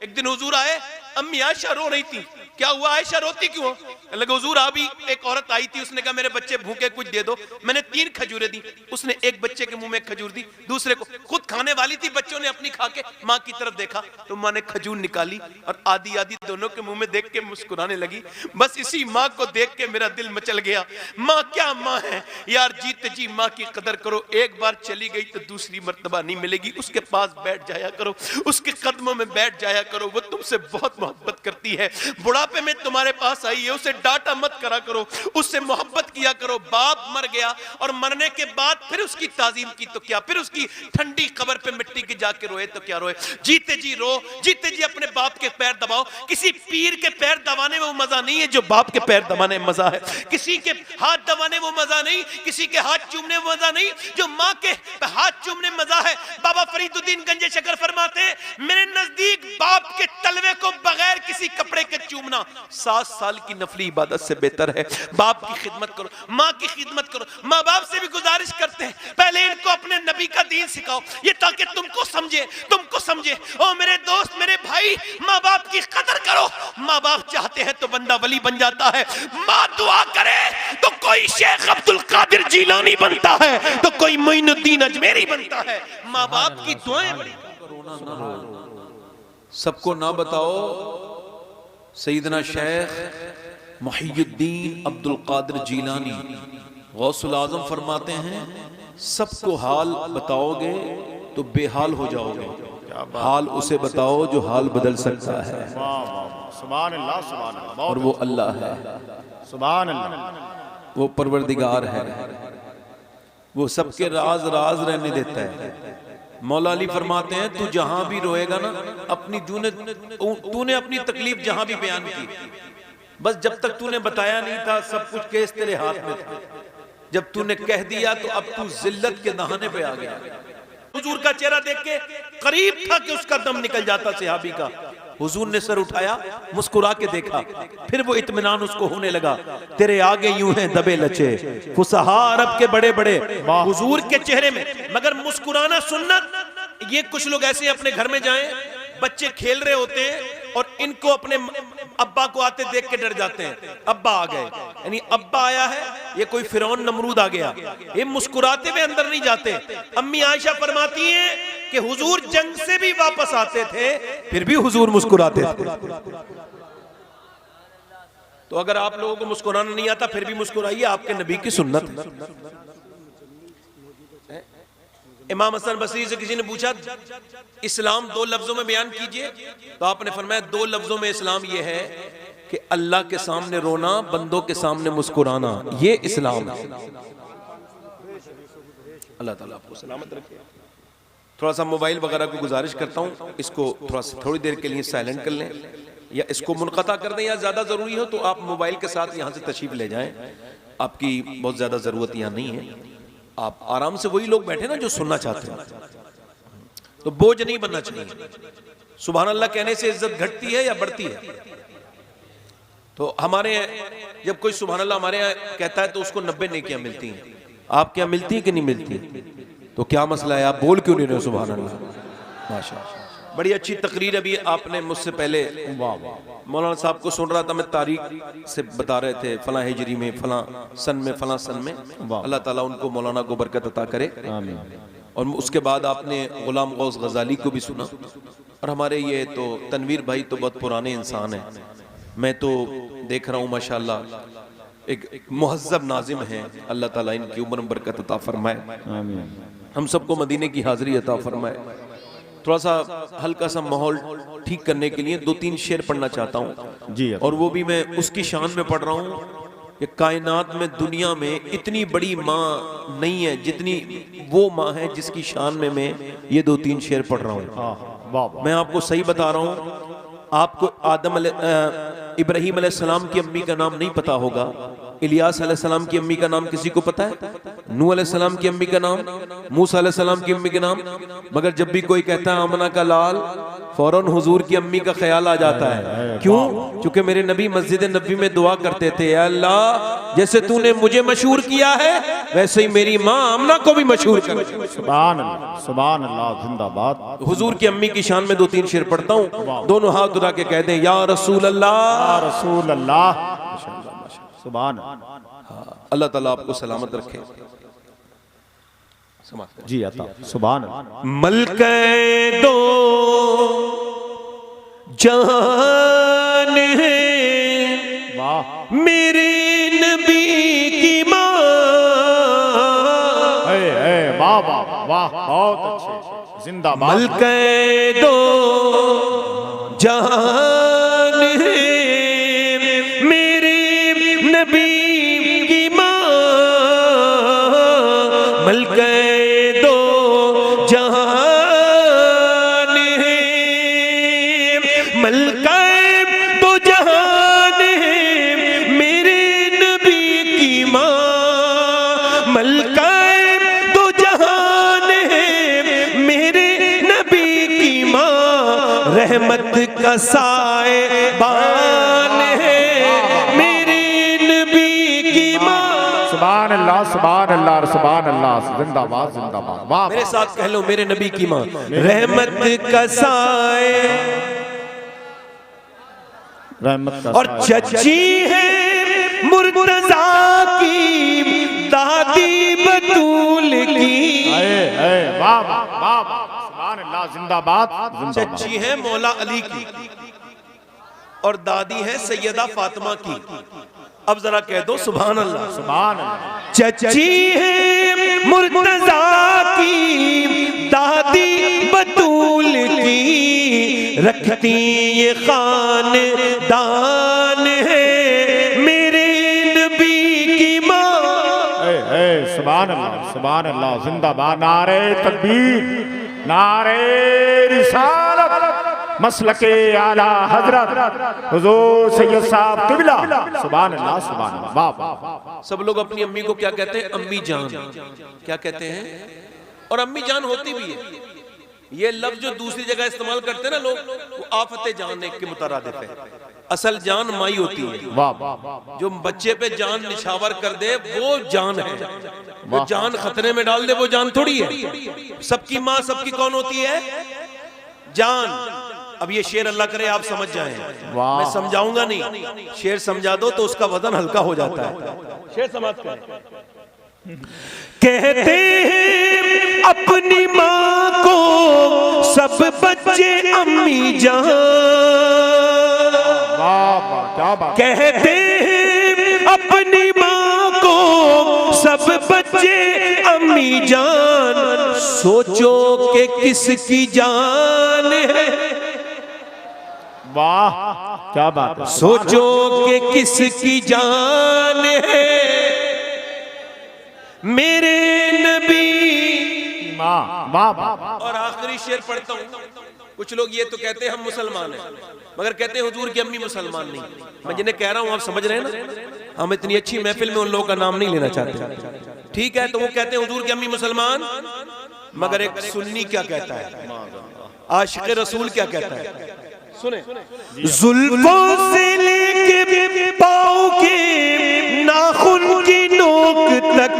एक दिन हुजूर आए, अम्मी आयशा रो रही थी। क्या हुआ आयशा, रोती क्यों? लगे हुजूर अभी एक औरत आई थी, उसने कहा मेरे बच्चे भूखे कुछ दे दो। मैंने 3 खजूरें दी। उसने एक बच्चे के मुंह में खजूर दी, दूसरे को, खुद खाने वाली थी, बच्चों ने अपनी खा के माँ की तरफ देखा तो माँ ने खजूर निकाली और आधी आधी दोनों के मुंह में देख के मुस्कुराने लगी। बस इसी माँ को देख के मेरा दिल मचल गया। माँ क्या माँ है यार, जीते जी माँ की कदर करो। एक बार चली गई तो दूसरी मर्तबा नहीं मिलेगी। उसके पास बैठ जाया करो, उसके कदमों में बैठ जाया करो, वो तुमसे बहुत मोहब्बत करती है। बुढ़ापे में तुम्हारे पास आई है, उसे डांटा मत करा करो, उससे मोहब्बत किया करो। बाप मर गया और मरने के बाद फिर उसकी ताजीम की तो क्या, फिर उसकी ठंडी कब्र पे मिट्टी की जाके रोए तो क्या रोए। जीते जी रो, जीते जी अपने बाप के पैर दबाओ। किसी पीर के पैर दबाने में वो मजा नहीं है जो बाप के पैर दबाने में मजा है। किसी के हाथ दबाने वो मजा नहीं, किसी के हाथ चूमने वो मजा नहीं जो माँ के हाथ चूमने मजा है। बाबा फरीदुद्दीन गंजे शकर फरमाते हैं, मेरे नजदीक बाप के तलवे को बगैर किसी कपड़े के चूमना 7 साल की नफली इबादत से बेहतर है। बाप की खिदमत करो, माँ की खिदमत करो। माँ बाप से भी गुजारिश करते हैं, पहले इनको अपने नबी का दीन सिखाओ, ये ताकि तुमको समझे, तुमको समझे। ओ मेरे दोस्त, मेरे भाई, माँ बाप की कदर करो। माँ बाप चाहते हैं तो बंदा वली बन जाता है। माँ दुआ करे तो कोई शेख अब्दुल कादिर जीलानी बनता है, तो कोई मोइनुद्दीन अजमेरी बनता है। माँ बाप की दुआएं बड़ी। सबको ना बताओ, सैयदना शेख मुहियुद्दीन अब्दुल कादिर जीलानी गौसुल आजम फरमाते हैं, सबको हाल बताओगे तो बेहाल हो जाओगे, हाल उसे बताओ जो हाल बदल सकता है। सुभान अल्लाह, सुभान अल्लाह। और वो अल्लाह है, सुभान अल्लाह। वो परवरदिगार है, वो सबके राज राज रहने देता है। मौला अली फरमाते हैं, तू जहां भी रोएगा ना, अपनी तूने अपनी तकलीफ जहां भी बयान की, बस जब तक तूने बताया नहीं था सब कुछ केस तेरे हाथ में था। जब तूने कह दिया तो अब तू जिल्लत के दहाने पे आ गया। हुजूर का चेहरा देख के करीब था कि उसका दम निकल जाता सहाबी का। हुजूर ने सर उठाया, मुस्कुरा के देखा, फिर वो इत्मीनान उसको होने लगा। तेरे आगे यूं हैं दबे लचे फुसहा अरब के बड़े बड़े, हुजूर के चेहरे में। मगर मुस्कुराना सुन्नत। ये कुछ लोग ऐसे अपने घर में जाएं, बच्चे खेल रहे होते हैं और इनको अपने अब्बा को आते देख के डर जाते हैं। अब्बा आ गए, यानी अब्बा आया है, ये कोई फिरौन नमरूद आ गया। ये मुस्कुराते हुए अंदर नहीं जाते। अम्मी आयशा फरमाती हैं कि हुजूर जंग से भी वापस आते थे, फिर भी हुजूर मुस्कुराते थे। तो अगर आप लोगों को मुस्कुराना नहीं आता फिर भी मुस्कुराइए, आपके नबी की सुन्नत है। इमाम हसन बसरी से किसी ने पूछा, इस्लाम 2 लफ्जों में बयान कीजिए, तो आपने फरमाया 2 लफ्जों में इस्लाम यह है कि अल्लाह के सामने रोना, बंदों के सामने मुस्कुराना, ये इस्लाम है। अल्लाह ताला आपको सलामत रखे। थोड़ा सा मोबाइल वगैरह को गुजारिश करता हूँ, इसको थोड़ी देर के लिए साइलेंट कर लें या इसको मुनक़ता कर दें, या ज़्यादा ज़रूरी हो तो आप मोबाइल के साथ यहाँ से तशरीफ़ ले जाएं। आपकी बहुत ज़्यादा ज़रूरत यहाँ नहीं है। आप आराम से, वही लोग बैठे ना जो सुनना चाहते हैं, तो बोझ नहीं बनना चाहिए। सुभान अल्लाह कहने से इज्जत घटती है या बढ़ती है? तो हमारे जब कोई सुभान अल्लाह हमारे यहाँ कहता है तो उसको 90 नेकियां मिलती हैं। आप क्या मिलती है कि नहीं मिलती? तो क्या मसला है, आप बोल क्यों नहीं रहे सुभान अल्लाह? माशाअल्लाह, बड़ी अच्छी तकरीर अभी आपने मुझसे पहले मौलाना साहब को सुन रहा था, मैं तारीख से बता रहे थे, फला हिजरी में, फला सन में, फला सन में। अल्लाह ताला उनको, मौलाना को बरकत अता करे। और उसके बाद आपने गुलाम गौस गजाली को भी सुना। और हमारे ये तो तनवीर भाई तो बहुत पुराने इंसान हैं, मैं तो देख रहा हूँ माशाल्लाह एक मुहज्जब नाजिम हैं। अल्लाह ताला इनकी उम्र में बरकत अता फरमाए, हम सबको मदीने की हाजिरी अता फरमाए। थोड़ा सा हल्का सा माहौल ठीक करने के लिए 2-3 शेर पढ़ना चाहता हूँ जी, और वो भी मैं उसकी शान में पढ़ रहा हूँ कि कायनात में, दुनिया में इतनी बड़ी माँ नहीं है जितनी वो माँ है जिसकी शान में मैं ये 2-3 शेर पढ़ रहा हूँ। मैं आपको सही बता रहा हूँ, आपको इब्राहीम अलैहिस्सलाम की अम्मी का नाम नहीं पता होगा, इलियास अलैहिस्सलाम की अम्मी का नाम किसी को पता है? नूह अलैहिस्सलाम की अम्मी का नाम, मूसा अलैहिस्सलाम की अम्मी का नाम। मगर जब भी कोई कहता है आमना का लाल, फौरन हुजूर की अम्मी का ख्याल आ जाता है। क्यों? क्योंकि मेरे नबी मस्जिद नबी में दुआ करते थे, अल्लाह जैसे तूने मुझे मशहूर किया है वैसे ही मेरी माँ आमना को भी मशहूर कर। सुभान अल्लाह जिंदाबाद। हुजूर की अम्मी की शान में 2-3 शेर पढ़ता हूँ, दोनों हाथ उठा के कह दें या रसूल अल्लाह। या रसूल अल्लाह। सुभान अल्लाह ताला आपको सलामत रखे। जी अता। सुभान अल्लाह। मलके दो जान है वाह मेरे नबी की माँ। वाह वाह वाह बहुत अच्छे जिंदाबाद। मलके दो जान है मेरे नबी की माँ। मलके दो जहान है मलके दो जहान है मेरे नबी की माँ। मलके दो जहान है मेरे नबी की माँ। रहमत का साएबान है मेरे नबी की माँ। सुभान अल्लाह सुभान अल्लाह सुभान अल्लाह जिंदाबाद जिंदाबाद। वाह मेरे साथ कह लो मेरे नबी की माँ। रहमत का साए रहमत का और चची है मुर्तजा की दादी बतूल की। वाह वाह वाह सुभान अल्लाह जिंदाबाद जिंदाबाद। चची है मौला अली की और दादी है सैयदा फातिमा की। अब जरा कह दो सुभान अल्लाह। सुभान अल्लाह। चची है मुर्तजा की दादी बतूल की। रखती ये खानदान है मेरे नबी की माँ। सुभान अल्लाह जिंदाबाद। नारे तकबीर नारे रिसालत मसलके आला हजरत हुजूर सैयद साहब किबला। सुभान अल्लाह वाह वाह। सब लोग अपनी अम्मी को क्या कहते हैं? अम्मी जान। क्या कहते हैं? और अम्मी जान होती भी है। ये लफ्ज जो दूसरी जगह इस्तेमाल करते हैं ना लोग, वो आफते जान के मुतरादिफ है। असल जान माई होती है। वाह वाह। जो बच्चे पे जान निछावर कर दे वो जान है। जो जान खतरे में डाल दे वो जान थोड़ी है। सबकी माँ सबकी कौन होती है? जान। अब ये शेर अल्लाह करे आप समझ जाएं। मैं समझाऊंगा नहीं, शेर समझा दो तो उसका वजन हल्का हो जाता है। शेर समाप्त करें। कहते हैं अपनी माँ को सब बच्चे अम्मी जान। क्या बात। कहते हैं अपनी माँ को सब बच्चे अम्मी जान। सोचो कि किसकी जान है। वाह क्या बात है। सोचो कि किसकी जान है मेरे नबी। वाह वाह। और आखिरी शेर पढ़ता हूँ। कुछ लोग ये तो कहते हैं हम मुसलमान हैं, मगर कहते हैं हुजूर की अम्मी मुसलमान नहीं। मैं जिन्हें कह रहा हूँ आप समझ रहे हैं ना। हम इतनी अच्छी महफिल में उन लोगों का नाम नहीं लेना चाहते। ठीक है, तो वो कहते हैं हुजूर की अम्मी मुसलमान, मगर एक सुन्नी क्या कहता है, आशिक़ रसूल क्या कहता है, सुने। जुल्फों से लेके पाँव के नाखून की नोक तक,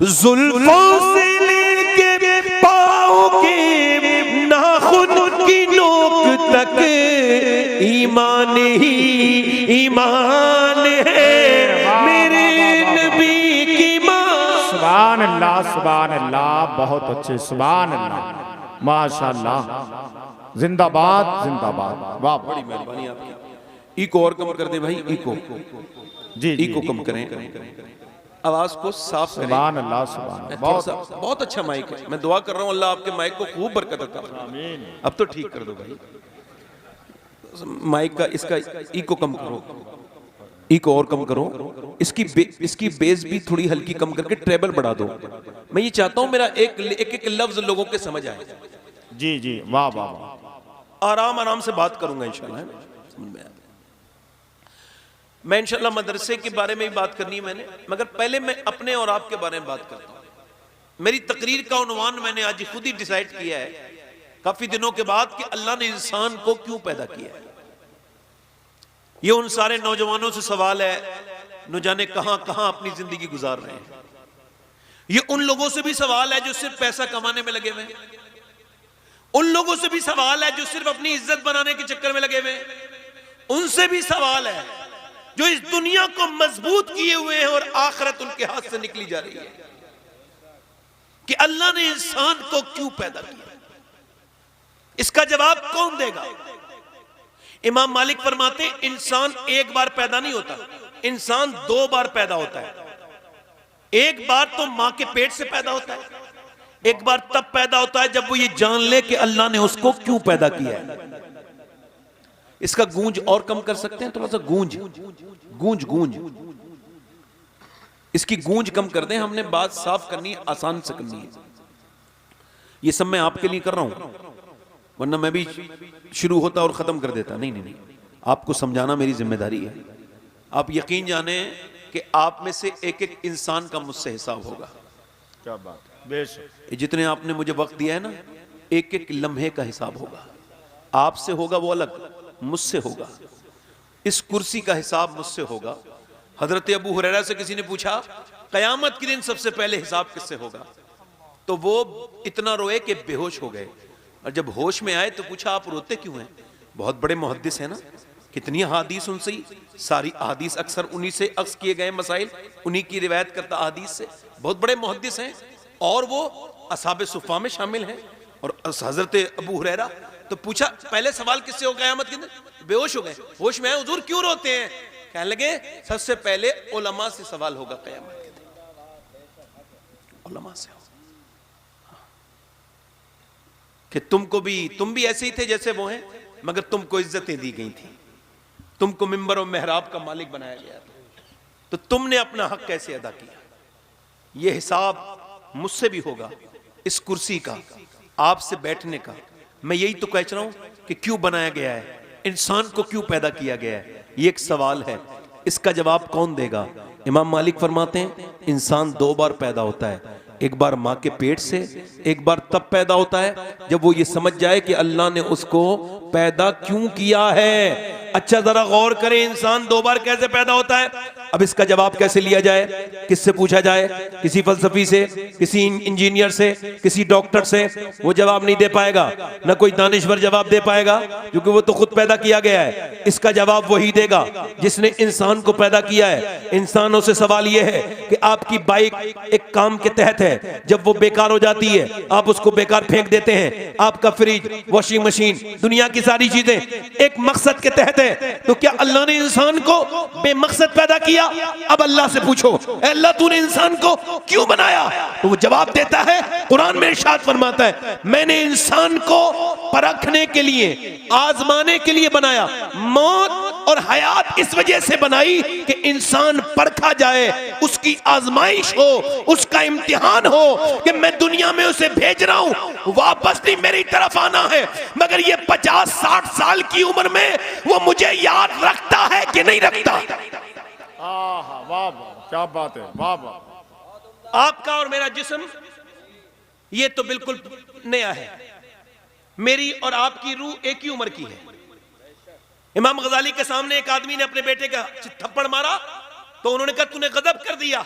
जुल्फों से लेके पाँव के नाखून की नोक तक ईमान ही ईमान है मेरे नबी की माँ। सुभान अल्लाह बहुत अच्छे। सुभान अल्लाह माशाअल्लाह जिंदाबाद जिंदाबाद। वाह बड़ी मेहरबानी आपकी। इको और कम कर दे भाई, इको जी इको कम करें, आवाज को साफ करें। सुभान अल्लाह सुभान अल्लाह। बहुत अच्छा माइक है। मैं दुआ कर रहा हूँ अल्लाह आपके माइक को खूब बरकत अता फरमाए। अब तो ठीक कर दो भाई माइक का, इसका इको कम करो, इको और कम करो, इसकी बेस भी थोड़ी हल्की कम करके ट्रेबल बढ़ा दो। मैं ये चाहता हूँ मेरा एक लफ्ज लोगों के समझ आए। जी वाह वाह। आराम आराम से बात करूंगा इंशाल्लाह। समझ में आया। मैं इंशाल्लाह मदरसे के बारे में ही बात करनी है मैंने, मगर पहले मैं अपने और आपके बारे में बात करता हूं। मेरी तकरीर का उन्वान मैंने आज खुद ही डिसाइड किया है काफी दिनों के बाद कि अल्लाह ने इंसान को क्यों पैदा किया है। ये उन सारे नौजवानों से सवाल है न जाने कहां कहां अपनी जिंदगी गुजार रहे हैं। ये उन लोगों से भी सवाल है जो सिर्फ पैसा कमाने में लगे हुए हैं, उन लोगों से भी सवाल है जो सिर्फ अपनी इज्जत बनाने के चक्कर में लगे हुए हैं, उनसे भी सवाल है जो इस दुनिया को मजबूत किए हुए हैं और आखिरत उनके हाथ से निकली जा रही है कि अल्लाह ने इंसान को क्यों पैदा किया। इसका जवाब कौन देगा? इमाम मालिक फरमाते हैं इंसान एक बार पैदा नहीं होता, इंसान 2 बार पैदा होता है। एक बार तो मां के पेट से पैदा होता है, एक बार तब पैदा होता है जब वो ये जान ले कि अल्लाह ने उसको क्यों पैदा किया है। इसका गूंज और कम कर सकते हैं, थोड़ा सा गूंज गूंज गूंज इसकी गूंज कम कर दें। हमने बात साफ करनी है, आसान से करनी है। ये सब मैं आपके लिए कर रहा हूं, वरना मैं भी शुरू होता और खत्म कर देता। नहीं नहीं नहीं, आपको समझाना मेरी जिम्मेदारी है। आप यकीन जाने कि आप में से एक एक इंसान का मुझसे हिसाब होगा। क्या बात है, बेशक। जितने आपने मुझे वक्त दिया है ना, एक एक लम्हे का हिसाब होगा। आपसे होगा वो अलग, मुझसे होगा। इस कुर्सी का हिसाब मुझसे होगा। हजरत अबू हुरैरा से किसी ने पूछा कयामत के दिन सबसे पहले हिसाब किससे होगा, तो वो इतना रोए कि बेहोश हो गए। और जब होश में आए तो पूछा आप रोते क्यों हैं? बहुत बड़े मुहद्दिस है ना, कितनी अहादीस उनसे ही, सारी अहादीस अक्सर उन्हीं से अक्स किए गए मसाइल, उन्हीं की रिवायत करता अहादीस से। बहुत बड़े मुहद्दिस हैं और वो असहाबे सुफ़ा में शामिल हैं। और हजरत अबू हुरैरा तो पूछा पहले सवाल किससे हो कयामत के दिन? बेहोश हो गए, होश में आए, हुजूर क्यों रोते हैं? कहने लगे सबसे पहले उलमा से सवाल होगा कयामत के दिन, उलमा से कि तुम भी ऐसे ही थे जैसे वो हैं, मगर तुमको इज्जतें दी गई थी, तुमको मिंबर और मेहराब का मालिक बनाया गया था, तो तुमने अपना हक कैसे अदा किया? यह हिसाब मुझसे भी होगा, इस कुर्सी का, आपसे बैठने का। मैं यही तो कह रहा हूं कि क्यों बनाया गया है, इंसान को क्यों पैदा किया गया है, ये एक सवाल है। इसका जवाब कौन देगा? इमाम मालिक फरमाते हैं इंसान 2 बार पैदा होता है, एक बार मां के पेट से, एक बार तब पैदा होता है जब वो ये समझ जाए कि अल्लाह ने उसको पैदा क्यों किया है। अच्छा जरा गौर करें, इंसान 2 बार कैसे पैदा होता है? अब इसका जवाब कैसे लिया जाए, किससे पूछा जाए? किसी फलसफी से, किसी इंजीनियर से, किसी डॉक्टर से? वो जवाब नहीं दे पाएगा, ना कोई दानिश्वर जवाब दे पाएगा, क्योंकि वो तो खुद पैदा किया गया है। इसका जवाब वही देगा जिसने इंसान को पैदा किया है। इंसानों से सवाल यह है कि आपकी बाइक एक काम के तहत है, जब वो बेकार हो जाती है आप उसको बेकार फेंक देते हैं। आपका फ्रिज, वॉशिंग मशीन, दुनिया की सारी चीजें एक मकसद के तहत है, तो क्या अल्लाह ने इंसान को बेमकसद पैदा किया? अब अल्लाह से पूछो, अल्लाह तूने इंसान को क्यों बनाया? तो वो जवाब देता है, कुरान में इरशाद फरमाता है मैंने इंसान को परखने के लिए, आजमाने के लिए बनाया। मौत और हयात इस वजह से बनाई कि इंसान परखा जाए, उसकी आजमाइश हो, उसका इम्तिहान हो कि मैं दुनिया में उसे भेज रहा हूं, वापस नहीं मेरी तरफ आना है, मगर ये 50-60 साल की उम्र में वो मुझे याद रखता है कि नहीं रखता? वाह वाह, क्या बात है, वाह वाह। आपका और मेरा जिस्म ये तो बिल्कुल नया है, मेरी और आपकी रूह एक ही उम्र की है। इमाम गजाली के सामने एक आदमी ने अपने बेटे का थप्पड़ मारा तो उन्होंने कहा तूने गजब कर दिया।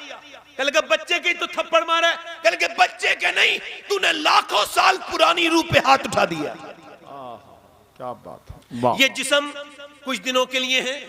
कह लगा बच्चे के तो थप्पड़ मारा है, कह लगे बच्चे के नहीं, तूने लाखों साल पुरानी रूह पे हाथ उठा दिया। क्या बात है। ये जिस्म कुछ दिनों के लिए है,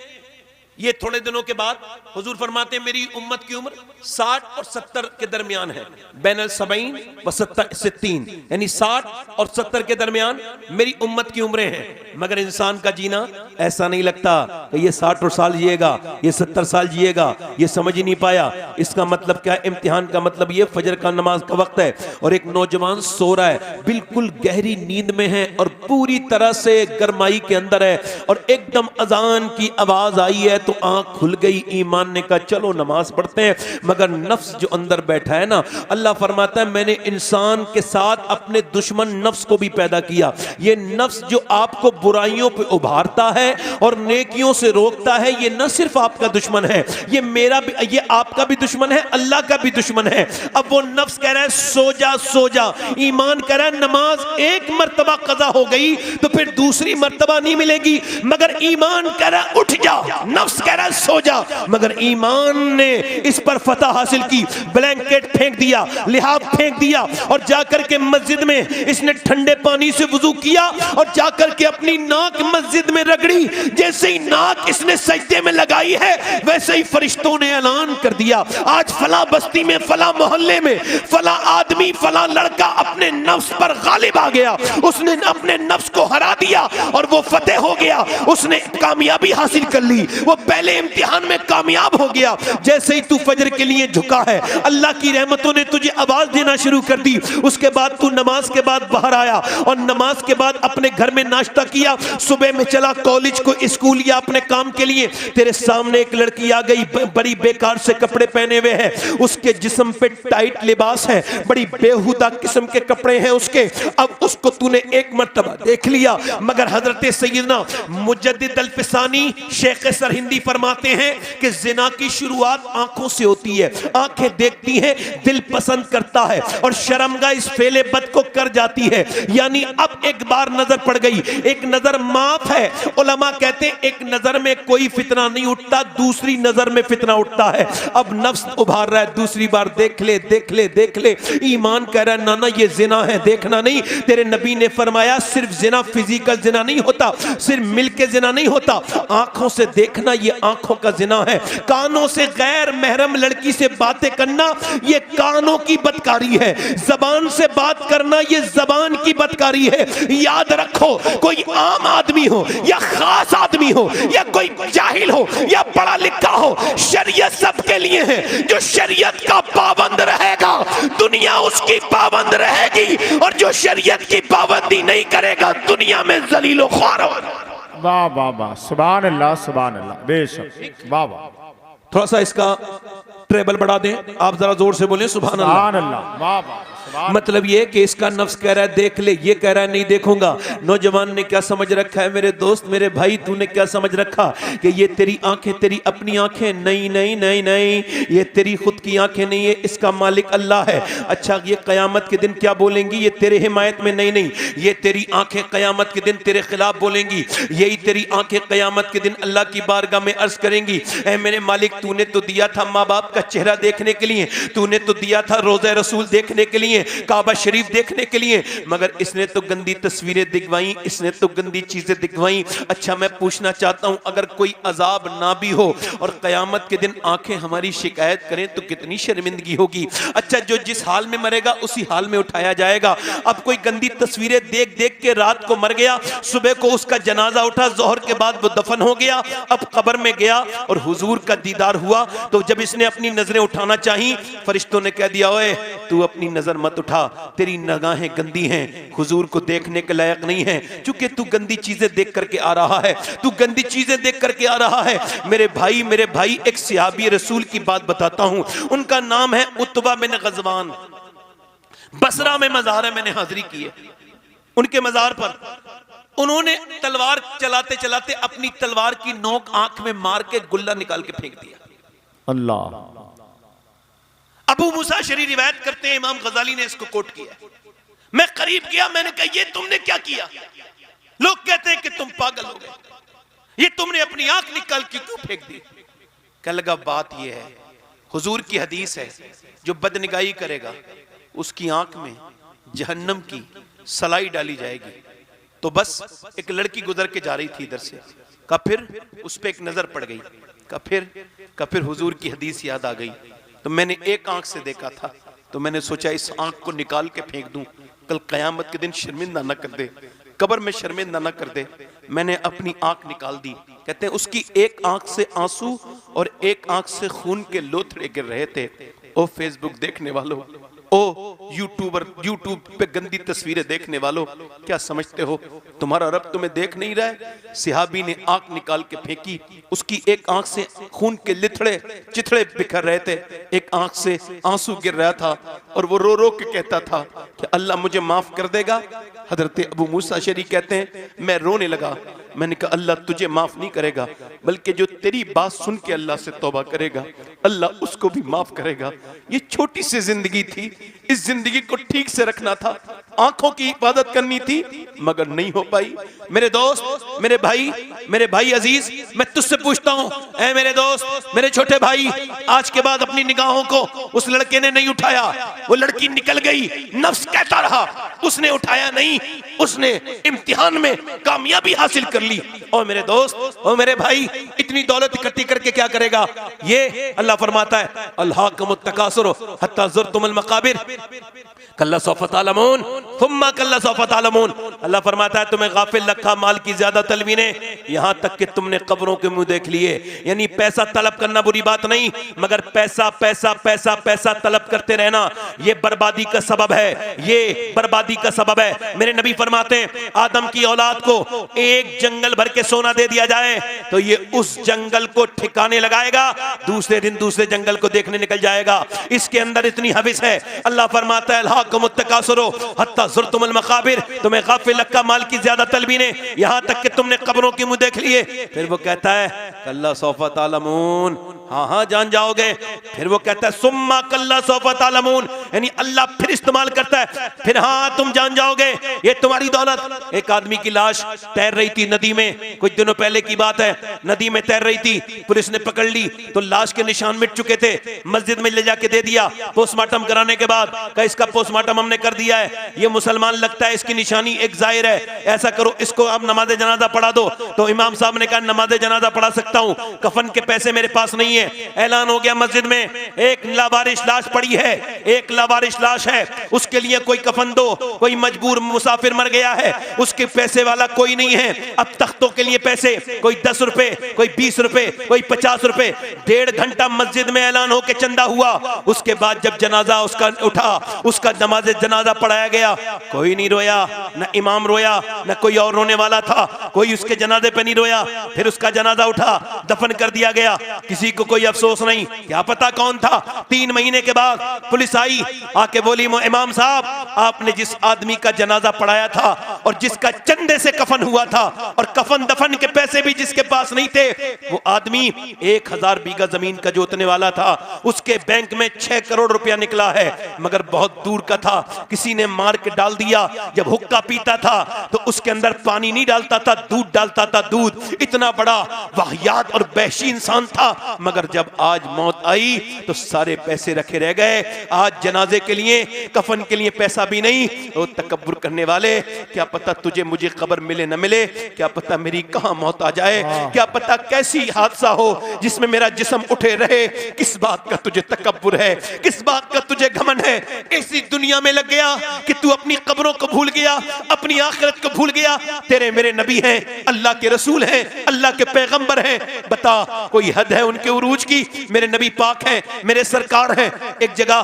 ये थोड़े दिनों के बाद हुजूर फरमाते हैं मेरी उम्मत की उम्र 60 और 70 के दरमियान है, बैनल 70 व 60, यानी 60 और 70 के दरमियान मेरी उम्मत की उम्रें हैं। मगर इंसान का जीना ऐसा नहीं लगता कि ये 60 और साल जिएगा, ये 70 साल जिएगा, ये समझ ही नहीं पाया। इसका मतलब क्या? इम्तिहान का मतलब ये फजर का नमाज का वक्त है और एक नौजवान सो रहा है, बिल्कुल गहरी नींद में है और पूरी तरह से गरमाई के अंदर है, और एकदम अजान की आवाज आई है तो आंख खुल गई। ईमान ने कहा चलो नमाज पढ़ते हैं, मगर नफ्स जो अंदर बैठा है ना, अल्लाह फरमाता है मैंने इंसान के साथ अपने दुश्मन नफ्स को भी पैदा किया। ये नफ्स जो आपको बुराइयों पे उभारता है और नेकियों से रोकता है, ये न सिर्फ आपका दुश्मन है, ये मेरा भी, ये आपका भी दुश्मन है, अल्लाह का भी दुश्मन है। अब वो नफ्स कह रहा है सो जा सो जा, ईमान कह रहा है नमाज एक मर्तबा कज़ा हो गई तो फिर दूसरी मर्तबा नहीं मिलेगी, मगर ईमान कह रहा है उठ जा। नफ्स नफ्स कह रहा है सो जा, मगर ईमान ने इस पर फतह हासिल की। ब्लैंकेट फेंक दिया, लिहाफ फेंक दिया और जाकर के मस्जिद में इसने ठंडे पानी से वुजू किया और जाकर के अपनी नाक मस्जिद में रगड़ी। जैसे ही नाक इसने सजदे में लगाई है वैसे ही फरिश्तों ने ऐलान कर दिया, आज फला बस्ती में, फला मोहल्ले में, फला आदमी, फला लड़का अपने नफ्स पर गालिब आ गया, उसने अपने नफ्स को हरा दिया और वो फतेह हो गया, उसने कामयाबी हासिल कर ली, वो पहले इम्तिहान में कामयाब हो गया। जैसे ही तू फजर के लिए झुका है, अल्लाह की रहमतों ने तुझे आवाज देना शुरू कर दी। उसके बाद तू नमाज के बाद बाहर आया और नमाज के बाद अपने घर में नाश्ता किया, सुबह में चला कॉलेज को, स्कूल या अपने काम के लिए। तेरे सामने एक लड़की आ गई, बड़ी बेकार से कपड़े पहने हुए है, उसके जिस्म पे टाइट लिबास है, बड़ी बेहुदा किस्म के कपड़े हैं उसके। अब उसको तूने एक मर्तबा देख लिया, मगर हजरत सैयदना मुजद्दिद अल-फिसानी शेख सरहिंदी फरमाते हैं कि जिना की शुरुआत आंखों से होती है, आंखें देखती हैं, दिल पसंद करता है और शर्मगा इस फेले बद को कर जाती है। यानी अब एक बार नजर पड़ गई, एक नजर माफ है। उलमा कहते हैं एक नजर में कोई फितना नहीं उठता, दूसरी नजर में फितना उठता है। अब नफ्स उभार रहा है, दूसरी बार देख ले, देख ले, देख ले। ईमान कह रहा है ना ना ये जिना है, देखना नहीं। तेरे नबी ने फरमाया सिर्फ जिना फिजिकल जिना नहीं होता, सिर्फ मिल के जिना नहीं होता, आंखों से देखना ये आंखों का जिना है। कानों से गैर महरम लड़की से बातें करना ये कानों की बदकारी है। जबान से बात करना ये जबान की बदकारी है। याद रखो, कोई आम आदमी हो या खास आदमी हो या कोई जाहिल हो या पढ़ा लिखा हो, शरीयत सबके लिए है। जो शरीयत का पाबंद रहेगा दुनिया उसकी पाबंद रहेगी, और जो शरीयत की पाबंदी नहीं करेगा दुनिया में जलीलो ख्वार होगा। वाह वाह वाह, सुभान अल्लाह, सुभान अल्लाह, बेशक, वाह वाह। थोड़ा सा इसका ट्रेबल बढ़ा दें, आप जरा जोर से बोलें सुभान अल्लाह। सुभान अल्लाह, वाह वाह। मतलब ये कि इसका नफ्स कह रहा है देख ले, ये कह रहा है नहीं देखूंगा। नौजवान ने क्या समझ रखा है, मेरे दोस्त, मेरे भाई, तूने क्या समझ रखा कि ये तेरी आंखें, तेरी अपनी आंखें? नहीं नहीं नहीं नहीं, ये तेरी खुद की आंखें नहीं है, इसका मालिक अल्लाह है। अच्छा, ये कयामत के दिन क्या बोलेंगी? ये तेरे हिमायत में नहीं नहीं, ये तेरी आंखें कयामत के दिन तेरे खिलाफ बोलेंगी। यही तेरी आंखें कयामत के दिन अल्लाह की बारगाह में अर्ज करेंगी, ऐ मेरे मालिक, तूने तो दिया था माँ बाप का चेहरा देखने के लिए, तूने तो दिया था रोज़ा रसूल देखने के लिए, काबा शरीफ देखने के लिए, मगर इसने तो गंदी तस्वीरें दिखवाई, इसने तो गंदी चीजें दिखवाई। अच्छा, मैं पूछना चाहता हूं, अगर कोई अजाब ना भी हो और कयामत के दिन आंखें हमारी शिकायत करें तो कितनी शर्मिंदगी होगी। अच्छा, जो जिस हाल में मरेगा उसी हाल में उठाया जाएगा। अब कोई गंदी तस्वीरें देख देख के रात को मर गया, सुबह को उसका जनाजा उठा, जोहर के बाद वो दफन हो गया, अब कब्र में गया और हुजूर का दीदार हुआ। तो जब इसने अपनी नजरें उठाना चाही, फरिश्तों ने कह दिया, ओए तू अपनी नजर मत उठा, तेरी निगाहें गंदी हैं, हुजूर को देखने के लायक नहीं है, क्योंकि तू गंदी चीजें देख करके आ रहा है, तू गंदी चीजें देख करके आ रहा है। मेरे भाई, एक सहाबी रसूल की बात बताता हूं, उनका नाम है उत्बा बिन गजवान। बसरा में मजार है, मैंने हाजिरी की है उनके मजार पर। उन्होंने तलवार चलाते चलाते अपनी तलवार की नोक आंख में मार के गुल्ला निकाल के फेंक दिया। अल्लाह। अबू मूसा शरी रिवायत करते हैं, इमाम गजाली ने इसको कोट किया। मैं करीब गया, मैंने कहा ये तुमने क्या किया? लोग कहते हैं कि तुम पागल हो गए, ये तुमने अपनी आंख निकाल के क्यों फेंक दी? कह लगा बात ये है, हुजूर की हदीस है, जो बदनिगाही करेगा उसकी आंख में जहन्नम की सलाई डाली जाएगी। तो बस एक लड़की गुजर के जा रही थी इधर से, का फिर उस पर एक नजर पड़ गई, का फिर हुजूर की हदीस याद आ गई। तो मैंने एक आंख से देखा था, तो मैंने सोचा इस आंख को निकाल के फेंक दूं, कल कयामत के दिन शर्मिंदा न कर दे, कब्र में शर्मिंदा न कर दे। मैंने अपनी आंख निकाल दी। कहते हैं उसकी एक आंख से आंसू और एक आंख से खून के लोथड़े गिर रहे थे। ओ फेसबुक देखने वालों, ओ यूट्यूब पे गंदी तस्वीरें देखने वालों, क्या समझते हो तुम्हारा रब तुम्हें देख नहीं रहा है? सहाबी ने आंख निकाल के फेंकी, उसकी एक आंख से खून के लिथड़े चिथड़े बिखर रहे थे, एक आंख से आंसू गिर रहा था और वो रो रो के कहता था कि अल्लाह मुझे माफ कर देगा। हजरत अबू मूसा शरी कहते हैं मैं रोने लगा, मैंने कहा अल्लाह तुझे माफ नहीं करेगा, बल्कि जो तेरी बात सुन के अल्लाह से तौबा करेगा अल्लाह उसको भी माफ करेगा। ये छोटी सी जिंदगी थी, इस जिंदगी को ठीक से रखना था, आंखों की इबादत करनी थी, मगर नहीं हो पाई। मेरे दोस्त, मेरे भाई अजीज, मैं तुझसे पूछता हूं, ऐ मेरे दोस्त, मेरे छोटे भाई, आज के बाद अपनी निगाहों को उस लड़के ने नहीं उठाया, वो लड़की निकल गई, नफ्स कहता रहा, उसने उठाया नहीं, उसने इम्तिहान में कामयाबी हासिल कर ली। और मेरे दोस्त, और मेरे भाई, इतनी दौलत इकट्ठी करके क्या करेगा? ये अल्लाह फरमाता है अल्हाकुमुत तकासुर हत्ता ज़ुरतुमुल मकाबिर कल्ला सौफ़ा तालमून थुम्मा कल्ला सौफ़ा तालमून। अल्लाह फरमाता है तुम्हें गाफिल रखा माल की ज्यादा तलबी ने, यहां तक कि तुमने कब्रों के मुंह देख लिए। यानी पैसा तलब करना बुरी बात नहीं, मगर पैसा पैसा पैसा पैसा तलब करते रहना ये बर्बादी का सबब है, ये बर्बादी का सबब है। मेरे नबी फरमाते हैं आदम की औलाद को एक जंगल भर के सोना दे दिया जाए तो ये उस जंगल को ठिकाने लगाएगा, दूसरे दिन दूसरे जंगल को देखने निकल जाएगा। इसके अंदर इतनी हविस है। अल्लाह फरमाता है हत्ता ज़ुरतुमुल मकाबिर, तुम्हें गाफिल रखा माल की ज्यादा तलबी ने, यहां तक कि तुमने कब्रों के मुंह देख लिए। फिर वो कहता है कल्ला सौफ़ा तालमून, हाँ हाँ जान जाओगे। फिर वो कहता है सुम्मा कल्ला सौफ़ा तालमून, यानी अल्लाह फिर इस्तेमाल करता है, फिर हाँ तुम जान जाओगे ये तुम्हारी दौलत। एक आदमी की लाश तैर रही थी नदी में, कुछ दिनों पहले की बात है, नदी में तैर रही थी, पुलिस ने पकड़ ली तो लाश के निशान मिट चुके थे, मस्जिद में ले जाके दे दिया। पोस्टमार्टम कराने के बाद कहा इसका पोस्टमार्टम हमने कर दिया है, ये मुसलमान लगता है, इसकी निशानी एक जाहिर है, ऐसा करो इसको अब नमाज जनाजा पढ़ा दो। तो इमाम साहब ने कहा नमाज जनाजा पढ़ा सकता हूँ, कफन के पैसे मेरे पास नहीं है। ऐलान हो गया मस्जिद में एक लावारिश लाश पड़ी है, एक लावारिश लाश है, उसके लिए कोई कफन दो, कोई मजबूर मुसाफिर मर गया है, उसके पैसे वाला कोई नहीं है। अब तख्तों के लिए पैसे, कोई 10 रुपए, कोई 20 रुपए, कोई 50 रुपए। 1.5 घंटा मस्जिद में ऐलान हो के चंदा हुआ, उसके बाद जब जनाजा उसका उठा, उसका नमाज जनाजा पढ़ाया गया, कोई नहीं रोया, न इमाम रोया, न कोई और रोने वाला था, कोई उसके जनाजे पे नहीं रोया। फिर उसका जनाजा उठा, दफन कर दिया गया, किसी को कोई अफसोस नहीं, क्या पता कौन था। 3 महीने के बाद पुलिस आई, आके बोली इमाम साहब आपने जिस आदमी का जनाजा पढ़ाया था और जिसका चंदे से कफन हुआ था और कफन दफन के पैसे भी जिसके पास नहीं थे, वो आदमी 1000 बीघा जमीन का जोतने वाला था, उसके बैंक में 6 करोड़ रुपया निकला है, मगर बहुत दूर का था, किसी ने मार के डाल दिया। जब हुक्का पीता था तो उसके अंदर पानी नहीं डालता था, दूध डालता था, दूध। इतना बड़ा वाहियात और वहशी इंसान था, मगर जब आज मौत आई तो सारे पैसे रखे रह गए। आज जनाजे के लिए, कफन के लिए पैसा भी नहीं। वो तकब्बुर करने वाले, क्या पता तुझे मुझे खबर मिले न मिले, क्या पता मेरी कहां मौत आ जाए, क्या पता कैसी हादसा हो जिसमें मेरा जिस्म उठे रहे। किस बात का तुझे तकब्बुर है, किस बात का तुझे घमंड है? ऐसी दुनिया में लग गया कि तू अपनी कब्रों को भूल गया, अपनी आखिरत को भूल गया। तेरे मेरे नबी हैं, अल्लाह के रसूल हैं, अल्लाह के पैगंबर हैं, बता कोई हद है उनके उरूज की? मेरे नबी पाक हैं, मेरे सरकार हैं। एक जगह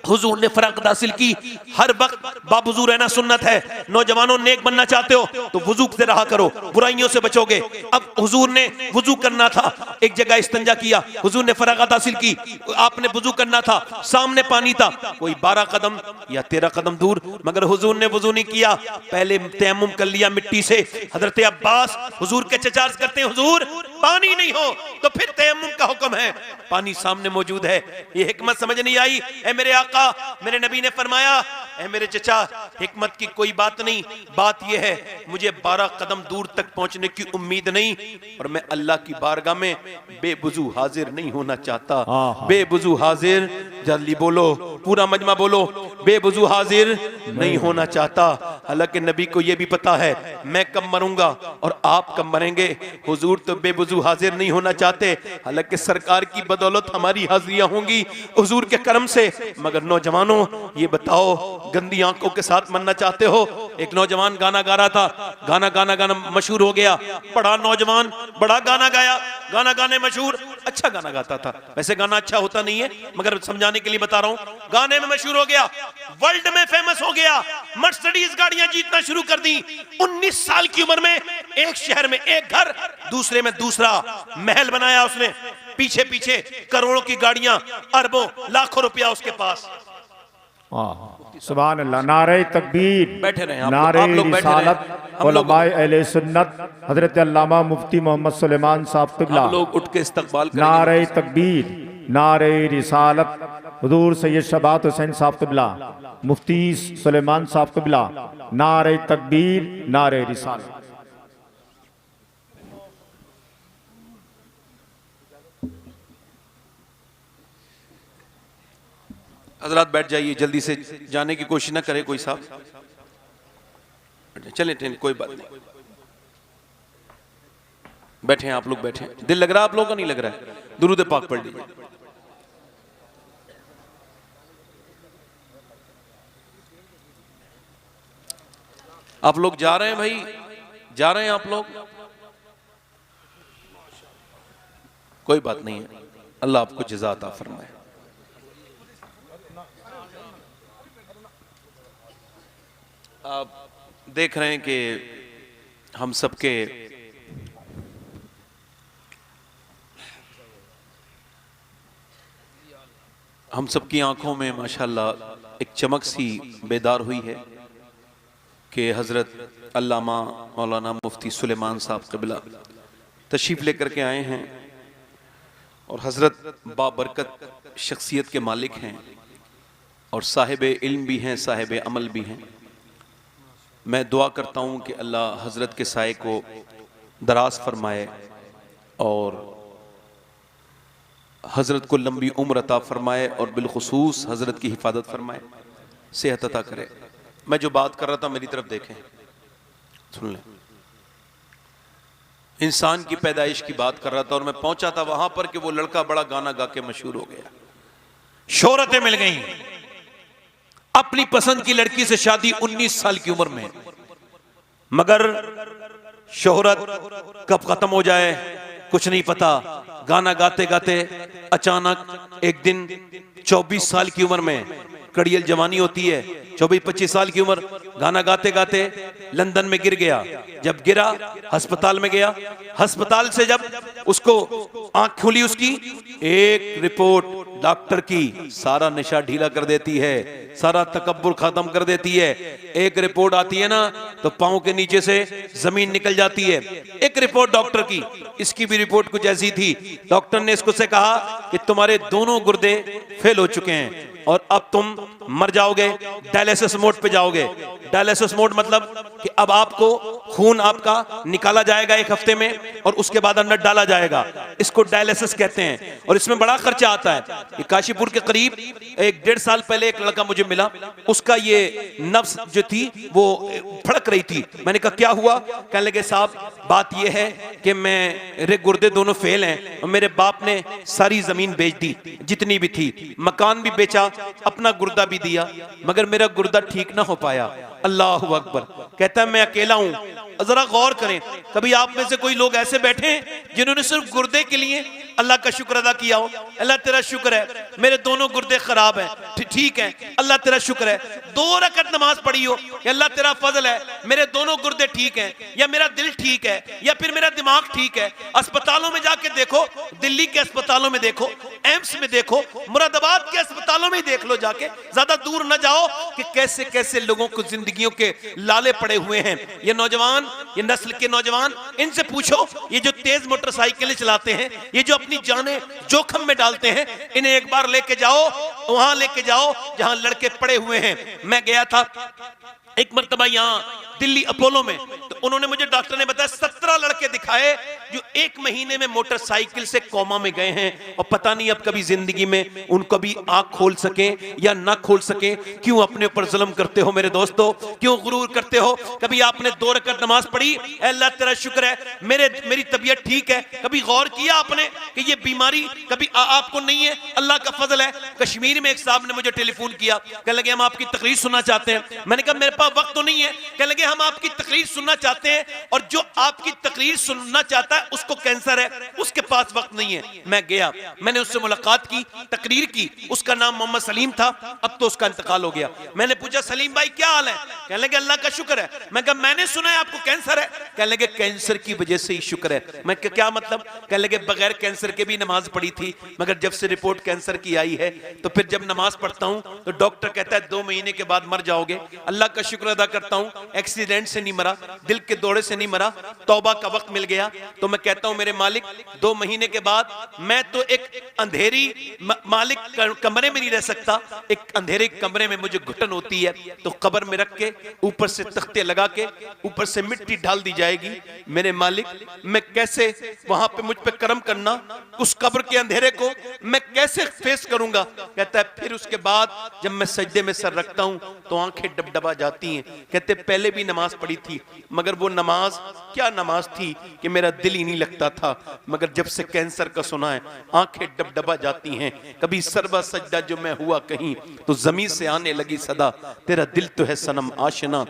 हुजूर ने फरागत हासिल की, हर वक्त बावुज़ू रहना सुन्नत है। नौजवानों नेक बनना चाहते हो तो वुजू से रहा करो, बुराइयों से बचोगे। अब हुजूर ने वुजू करना था, एक जगह इस्तिंजा किया, हुजूर ने फरागत हासिल की, आपने वुजू करना था, सामने पानी था, कोई 12 कदम या 13 कदम दूर, मगर हुजूर ने वुजू नहीं किया, पहले तयम्मुम कर लिया मिट्टी से। हजरत अब्बास हुजूर के चचा अर्ज करते हैं हुजूर पानी नहीं हो तो फिर तयम्मुम का हुक्म है, पानी सामने मौजूद है। ये हिकमत समझ नहीं आई। ए मेरे आका, मेरे नबी ने फरमाया, ए मेरे चचा, हिकमत की कोई बात नहीं, बात यह है मुझे 12 कदम दूर तक पहुंचने की उम्मीद नहीं, और मैं अल्लाह की बारगाह में बेवुजू हाजिर नहीं होना चाहता। बेवुजू हाजिर, जल्दी बोलो, पूरा मजमा बोलो, बेवुजू हाजिर नहीं होना चाहता। हालांकि नबी को यह भी पता है मैं कब मरूंगा और आप कब मरेंगे। हुजूर तो बेवुजू हाजिर नहीं होना चाहते, हालांकि सरकार की बदौलत हमारी हाजिरियां होंगी हुजूर के करम से। मगर नौजवानों ये बताओ, गंदी आंखों के साथ मरना चाहते हो? एक नौजवान गाना गा रहा था, गाना गाना गाना मशहूर हो गया, बड़ा नौजवान, बड़ा गाना गाया, गाना गाने मशहूर, अच्छा गाना गाता था। वैसे गाना अच्छा होता नहीं है, मगर समझाने के लिए बता रहा हूं, गाने में मशहूर हो गया, वर्ल्ड में फेमस हो गया, मर्सिडीज गाड़ियां जीतना शुरू कर दी। 19 साल की उम्र में एक शहर में एक घर, दूसरे में दूसरा महल बनाया उसने, पीछे पीछे करोड़ों की गाड़ियां, अरबों लाखों रुपया उसके पास। सुभान अल्लाह। नारे तकबीर, बैठे रहें आप नारे लोग बैठे रहें। रिसालत, हम लोग उलमाए अहले सुन्नत हजरत अल्लामा मुफ्ती मोहम्मद सुलेमान साहब क़िबला, लोग उठ के इस्तकबाल करेंगे। नारे तकबीर, नारे रिसालत, हुजूर सैयद शबात हुसैन साहब क़िबला, मुफ्ती सुलेमान साहब क़िबला, नारे तकबीर, नारे रिसालत। हजरात बैठ जाइए, जल्दी से जाने की कोशिश ना करे कोई साहब। चलें चलें, कोई बात नहीं, बैठे हैं आप लोग, बैठे हैं। दिल लग रहा है आप लोगों का? नहीं लग रहा है? दुरूद पाक पढ़ लीजिए। आप लोग जा रहे हैं भाई, जा रहे हैं आप लोग? कोई बात नहीं है, अल्लाह आपको जज़ा अता फरमाए। आप देख रहे हैं कि हम सबके आंखों में माशाल्लाह एक चमक सी बेदार हुई है कि हज़रत अल्लामा मौलाना मुफ्ती सुलेमान साहब क़िबला तशरीफ़ लेकर के आए हैं और हज़रत बाबरकत शख्सियत के मालिक हैं और साहिब इल्म भी हैं, साहिब अमल भी हैं। मैं दुआ करता हूँ कि अल्लाह हज़रत के साए को दराज फरमाए और हज़रत को लंबी उम्र अता फरमाए और बिलखुसूस हज़रत की हिफाजत फरमाए, सेहत अता करे। मैं जो बात कर रहा था मेरी तरफ देखें, सुन लें। इंसान की पैदाइश की बात कर रहा था और मैं पहुंचा था वहां पर कि वो लड़का बड़ा गाना गा के मशहूर हो गया, शोहरतें मिल गई। अपनी पसंद की लड़की से शादी 19 साल की उम्र में, मगर शोहरत कब खत्म हो जाए कुछ नहीं पता। गाना गाते गाते अचानक एक दिन 24 साल की उम्र में, कड़ियल जवानी होती है, 24-25 साल की उम्र, गाना गाते गाते लंदन में गिर गया। जब गिरा अस्पताल में गया, अस्पताल से जब उसको आंख खुली उसकी, एक रिपोर्ट डॉक्टर की सारा नशा ढीला कर देती है, सारा तकब्बुर खत्म कर देती है। एक रिपोर्ट आती है ना तो पांव के नीचे से जमीन निकल जाती है। एक रिपोर्ट डॉक्टर की, इसकी भी रिपोर्ट कुछ ऐसी थी। डॉक्टर ने इसको से कहा कि तुम्हारे दोनों गुर्दे फेल हो चुके हैं और अब तुम मर जाओगे, डायलिसिस मोड पे जाओगे। डायलिसिस मोड मतलब कि अब आपको खून आपका निकाला जाएगा 1 हफ्ते में और उसके बाद अंदर डाला जाएगा। इसको डायलिसिस कहते हैं और इसमें बड़ा खर्चा आता है। ये काशीपुर के करीब 1-1.5 साल पहले एक लड़का मुझे मिला, उसका ये नफ्स जो थी वो फड़क रही थी। मैंने कहा क्या हुआ? कहने लगे साहब बात ये है कि मेरे गुर्दे दोनों फेल हैं और मेरे बाप ने सारी जमीन बेच दी जितनी भी थी, मकान भी बेचा, अपना गुर्दा भी दिया, मगर मेरा गुर्दा ठीक ना हो पाया। अल्लाह अकबर। कहता है मैं अकेला हूं। जरा गौर करें, कभी आप में से कोई लोग ऐसे बैठे हैं जिन्होंने सिर्फ गुर्दे के लिए अल्लाह का शुक्र अदा किया हो? अल्लाह तेरा शुक्र है मेरे दोनों गुर्दे खराब हैं, ठीक है, अल्लाह तेरा शुक्र है। 2 रकअत नमाज पढ़ी हो, अल्लाह तेरा फजल है मेरे दोनों गुर्दे ठीक हैं, या मेरा दिल ठीक है, या फिर मेरा दिमाग ठीक है। अस्पतालों में जाके देखो, दिल्ली के अस्पतालों में देखो, एम्स में देखो, मुरादाबाद के अस्पतालों में देख लो जाके, ज्यादा दूर न जाओ कि कैसे कैसे लोगों को जिंदगियों के लाले पड़े हुए हैं। ये नौजवान, ये नस्ल के नौजवान, इनसे पूछो, ये जो तेज मोटरसाइकिलें चलाते हैं, ये जो अपनी जानें जोखिम में डालते हैं, इन्हें एक बार लेके जाओ, वहां लेके जाओ जहां लड़के पड़े हुए हैं। मैं गया था एक मर्तबा यहाँ दिल्ली अपोलो में, तो उन्होंने मुझे, डॉक्टर ने बताया 17 लड़के दिखाए जो 1 महीने में मोटरसाइकिल से कोमा में गए हैं और पता नहीं अब कभी जिंदगी में उनको भी आंख खोल सके या ना खोल सके। क्यों अपने ऊपर जुल्म करते हो मेरे दोस्तों? क्यों गुरूर करते हो? कभी आपने 2 रकअत नमाज पढ़ी, अल्लाह तेरा शुक्र है मेरी तबीयत ठीक है? कभी गौर किया आपने कि ये बीमारी कभी आपको नहीं है? अल्लाह का फजल है। कश्मीर में एक साहब ने मुझे टेलीफोन किया, कहने लगे हम आपकी तकरीर सुनना चाहते हैं। मैंने कहा मेरे पास वक्त तो नहीं है। कहने लगे हम आपकी तकरीर सुनना चाहते चाहते हैं और जो आपकी तकरीर सुनना चाहता है उसको कैंसर है, उसके पास वक्त नहीं है। मैं गया, मैंने उससे मुलाकात की, तकरीर की। उसका नाम मोहम्मद सलीम था, अब तो उसका इंतकाल हो गया। मैंने पूछा सलीम भाई क्या हाल है? कहने लगे अल्लाह का शुक्र है। मैं कहा मैंने सुना है आपको कैंसर है। कहने लगे कैंसर की वजह से ही शुक्र है। मैं क्या मतलब? कहने लगे बगैर कैंसर के भी नमाज पढ़ी थी, मगर जब से रिपोर्ट कैंसर की आई है तो फिर जब नमाज पढ़ता हूं तो डॉक्टर कहता है 2 महीने के बाद मर जाओगे। अल्लाह का शुक्र अदा करता हूं, एक्सीडेंट से नहीं मरा, दिल के दौरे से नहीं मरा, तौबा का वक्त मिल गया। तो मैं कहता हूं मेरे मालिक 2 महीने के बाद मैं तो एक अंधेरी मालिक कमरे में नहीं रह सकता, एक अंधेरे कमरे में मुझे घुटन होती है, तो कब्र में रख के ऊपर से तख्ते लगा के ऊपर से मिट्टी डाल दी जाएगी। मेरे मालिक मैं कैसे वहां पे मुझ पे करम करना, उस कब्र के अंधेरे को मैं कैसे फेस करूंगा? कहता है फिर उसके बाद जब मैं सजदे में सर रखता हूं तो आंखें डबडबा जाती हैं। कहते पहले भी नमाज पढ़ी थी, मगर वो नमाज क्या नमाज थी कि मेरा दिल ही नहीं लगता था, मगर जब से कैंसर का सुना है आंखें डबडबा जाती हैं। कभी सरबा सजदा जो मैं हुआ कहीं तो जमीन से आने लगी सदा, तेरा दिल तो है सनम आशना,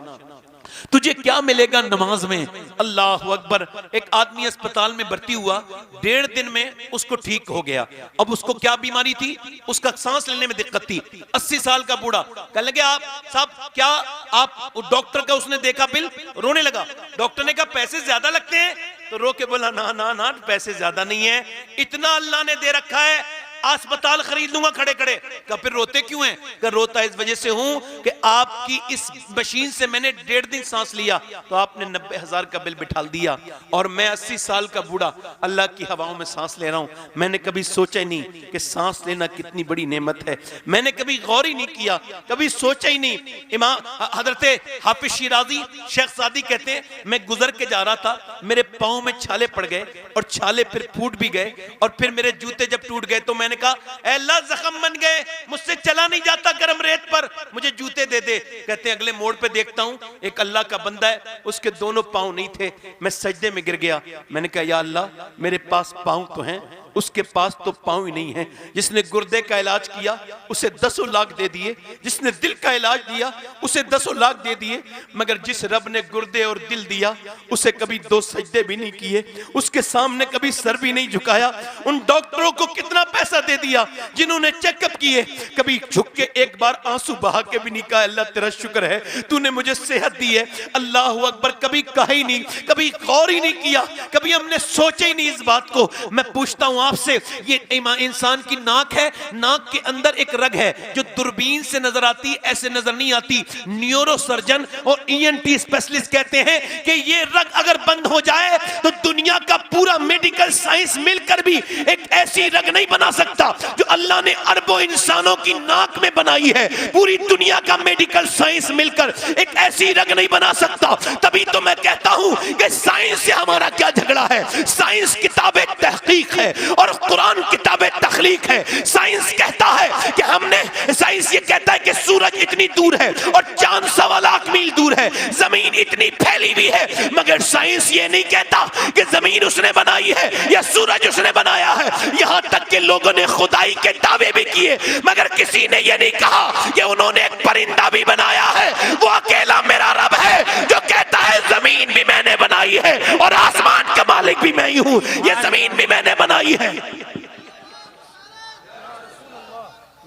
तुझे क्या मिलेगा नमाज में। अल्लाह अकबर। एक आदमी अस्पताल में भर्ती हुआ, 1.5 दिन में उसको ठीक हो गया। अब उसको क्या बीमारी थी? उसका सांस लेने में दिक्कत थी। 80 साल का बूढ़ा। कहने लगे आप साहब क्या आप डॉक्टर का उसने देखा बिल, रोने लगा। डॉक्टर ने कहा पैसे ज्यादा लगते हैं? तो रो के बोला ना ना ना पैसे ज्यादा नहीं है, इतना अल्लाह ने दे रखा है, अस्पताल खरीद लूंगा खड़े खड़े। का फिर रोते क्यों हैं? का रोता इस वजह से हूं कि आपकी इस मशीन से मैंने 1.5 दिन सांस लिया तो आपने 90,000 का बिल बिठा दिया, और मैं 80 साल का बूढ़ा अल्लाह की हवाओं में सांस ले रहा हूं। मैंने कभी सोचा ही नहीं कि सांस लेना कितनी बड़ी नेमत है। मैंने कभी गौर ही नहीं किया, कभी सोचा ही नहीं। इमाम हजरत हाफिज शिराजी शेख सादी कहते हैं मैं गुजर के जा रहा था, मेरे पांव में छाले पड़ गए और छाले फिर फूट भी गए, और फिर मेरे जूते जब टूट गए तो मैंने कहा अल्लाह जख्म बन गए, मुझसे चला नहीं जाता गर्म रेत पर, मुझे जूते दे दे। कहते हैं अगले मोड़ पे देखता हूं एक अल्लाह का बंदा है, उसके दोनों पांव नहीं थे, मैं सजदे में गिर गया। मैंने कहा या अल्लाह मेरे पास पांव तो हैं, उसके पास तो पांव ही नहीं है। जिसने गुर्दे का इलाज किया उसे 10 लाख दे दिए, जिसने दिल का इलाज दिया उसे 10 लाख दे दिए, मगर जिस रब ने गुर्दे और दिल दिया उसे कभी 2 सजदे भी नहीं किए, उसके सामने कभी सर भी नहीं झुकाया। उन डॉक्टरों को कितना पैसा दे दिया जिन्होंने चेकअप किए, कभी झुक के एक बार आंसू बहा के भी नहीं कहा अल्लाह तेरा शुक्र है तूने मुझे सेहत दी है। अल्लाह अकबर। कभी कहा ही नहीं, कभी गौर ही नहीं किया, कभी हमने सोचा ही नहीं इस बात को। मैं पूछता हूं आपसे, ये इंसान की नाक है, नाक के अंदर एक रग है जो दूरबीन से नजर आती, ऐसे नजर नहीं आती। न्यूरो सर्जन और ईएनटी स्पेशलिस्ट कहते हैं कि ये रग अगर बंद हो जाए तो दुनिया का पूरा मेडिकल साइंस मिलकर भी एक ऐसी रग नहीं बना सकता जो अल्लाह ने अरबों इंसानों की नाक में बनाई है। पूरी दुनिया का मेडिकल साइंस मिलकर एक ऐसी रग नहीं बना सकता। तभी तो मैं कहता हूं कि साइंस से हमारा क्या झगड़ा है। साइंस किताबें तहकीक है और कुरान किताबें तखलीक है। साइंस कहता है कि हमने, साइंस ये कहता है कि सूरज इतनी दूर है और चांद 1.25 लाख मील दूर है, जमीन इतनी फैली हुई है, मगर साइंस ये नहीं कहता कि जमीन उसने बनाई है या सूरज उसने बनाया है। यहां तक कि लोगों ने खुदाई के दावे भी किए, मगर किसी ने ये नहीं कहा कि उन्होंने एक परिंदा भी बनाया है। वो अकेला मेरा रब है जो कहता है जमीन भी मैंने बनाई है और आसमान का मालिक भी मैं ही हूं, ये जमीन भी मैंने बनाई है।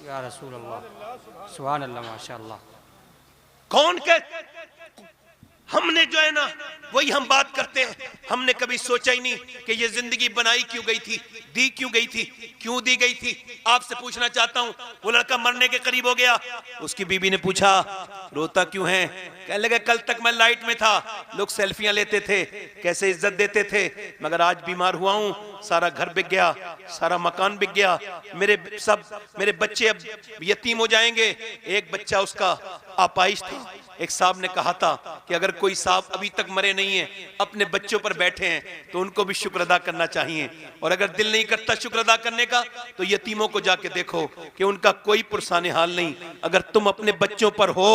या रसूल अल्लाह, सुभान अल्लाह, माशाअल्लाह। कौन कह, हमने जो है ना वही हम बात करते हैं। हमने कभी सोचा ही नहीं कि ये जिंदगी बनाई क्यों गई थी, दी क्यों गई थी, क्यों दी गई थी। आपसे पूछना चाहता हूं, वो लड़का मरने के करीब हो गया, उसकी बीवी ने पूछा रोता क्यों है? कहने लगे कल तक मैं लाइट में था, लोग सेल्फियां लेते थे, कैसे इज्जत देते थे, मगर आज बीमार हुआ हूं, सारा घर बिक गया, सारा मकान बिक गया, मेरे बच्चे अब यतीम हो जाएंगे। एक बच्चा उसका आपाइश था। एक साहब ने कहा था कि अगर कोई साहब अभी तक मरे नहीं है, अपने बच्चों पर बैठे हैं, तो उनको भी शुक्र अदा करना चाहिए। और अगर दिल नहीं करता शुक्र अदा करने का तो यतीमों को जाके देखो कि उनका कोई पुरसाने हाल नहीं। अगर तुम अपने बच्चों पर हो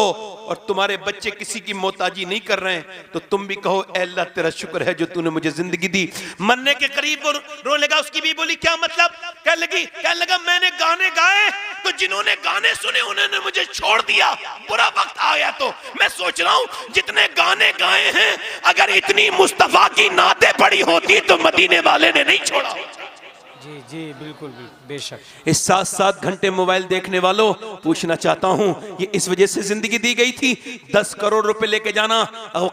और तुम्हारे बच्चे किसी की मोहताजी नहीं कर रहे हैं, तो तुम भी कहो ऐ अल्लाह तेरा शुक्र है जो तूने मुझे जिंदगी दी। मरने के करीब वो रोने लगा, उसकी भी बोली क्या मतलब, कहने लगा मैंने गाने गाए तो जिन्होंने गाने सुने उन्होंने मुझे छोड़ दिया, बुरा वक्त आया तो मैं सोच रहा हूं जितने गाने गाए हैं अगर इतनी मुस्तफा की नाते पड़ी होती तो मदीने वाले ने नहीं छोड़ा। जी जी बिल्कुल बेशक। इस 7-7 घंटे मोबाइल देखने वालों, पूछना चाहता हूं ये इस वजह से जिंदगी दी गई थी 10 करोड़ रुपए लेके जाना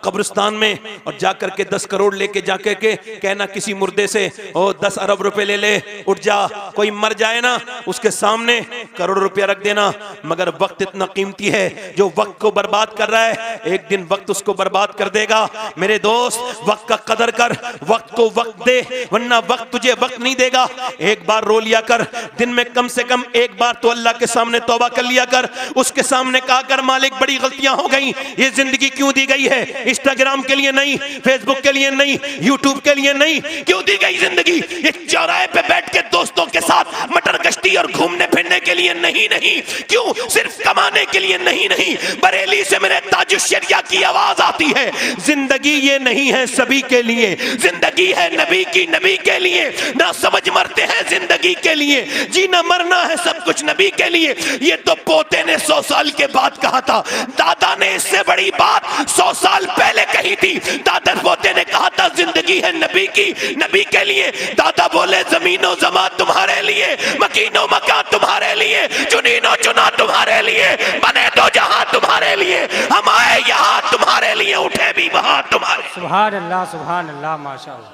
कब्रिस्तान में और जाकर के 10 करोड़ लेके जाकर के कहना किसी मुर्दे से ओ 10 अरब रुपए ले ले, उठ जा, कोई मर जाए ना उसके सामने करोड़ रुपया रख देना। मगर वक्त इतना कीमती है, जो वक्त को बर्बाद कर रहा है एक दिन वक्त उसको बर्बाद कर देगा। मेरे दोस्त वक्त का कदर कर, वक्त को वक्त दे, वरना वक्त तुझे वक्त नहीं देगा। एक बार रो लिया कर, दिन में कम से कम एक बार तो अल्लाह के सामने तौबा कर लिया कर, उसके सामने कहा कर मालिक बड़ी गलतियां हो गई, ये जिंदगी क्यों दी गई है, इंस्टाग्राम के लिए नहीं, फेसबुक के लिए नहीं, यूट्यूब के लिए नहीं, क्यों दी गई जिंदगी, ये चौराहे पे बैठ के दोस्तों के साथ मटर गश्ती और घूमने फिरने के लिए नहीं, क्यों सिर्फ कमाने के लिए नहीं। बरेली से मेरे ताजुशरिया की आवाज आती है, जिंदगी ये नहीं है सभी के लिए, जिंदगी है नबी की, नबी के लिए। ना समझ मरते हैं जिंदगी के लिए, जीना मरना है सब कुछ नबी के लिए। ये तो पोते ने 100 साल के बाद कहा था, दादा ने इससे बड़ी बात 100 साल पहले कही थी। दादा पोते ने कहा था जिंदगी है नबी की, नबी के लिए। दादा बोले जमीनो जमा तुम्हारे लिए, मकीनो मका तुम्हारे लिए, चुनीनो चुना तुम्हारे लिए, बने तो जहां तुम्हारे लिए, हम आए यहाँ तुम्हारे लिए, उठे भी वहां तुम्हारे। सुभान अल्लाह माशाअल्लाह।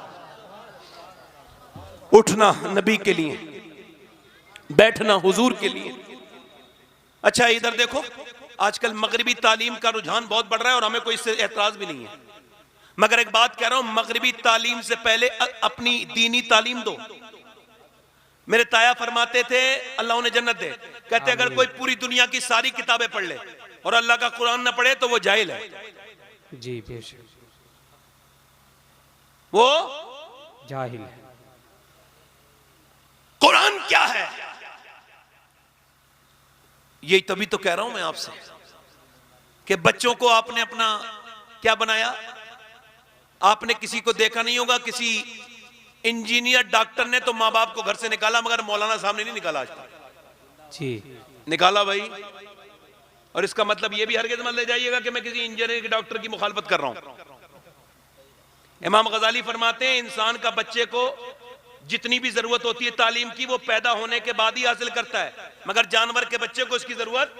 उठना नबी के लिए, बैठना हुजूर के लिए। अच्छा इधर देखो, आजकल मगरिबी तालीम का रुझान बहुत बढ़ रहा है और हमें कोई इससे एतराज भी नहीं है, मगर एक बात कह रहा हूं, मगरिबी तालीम से पहले अपनी दीनी तालीम दो। मेरे ताया फरमाते थे अल्लाह उन्हें जन्नत दे, कहते अगर कोई पूरी दुनिया की सारी किताबें पढ़ ले और अल्लाह का कुरान ना पढ़े तो वो जाहिल है। जी बेशक, वो जाहिल है। कुरान क्या है, ये तभी तो कह रहा हूं मैं आपसे कि बच्चों को आपने अपना क्या बनाया, आपने किसी को देखा नहीं होगा, किसी इंजीनियर डॉक्टर ने तो माँ बाप को घर से निकाला, मगर मौलाना साहब ने नहीं निकाला आज तक। जी निकाला भाई, और इसका मतलब ये भी हरगिज़ मत ले जाइएगा कि मैं किसी इंजीनियर के डॉक्टर की मुखालफत कर रहा हूं। इमाम गजाली फरमाते हैं इंसान का बच्चे को जितनी भी जरूरत होती है तालीम की वो पैदा होने के बाद ही हासिल करता है, मगर जानवर के बच्चे को इसकी जरूरत,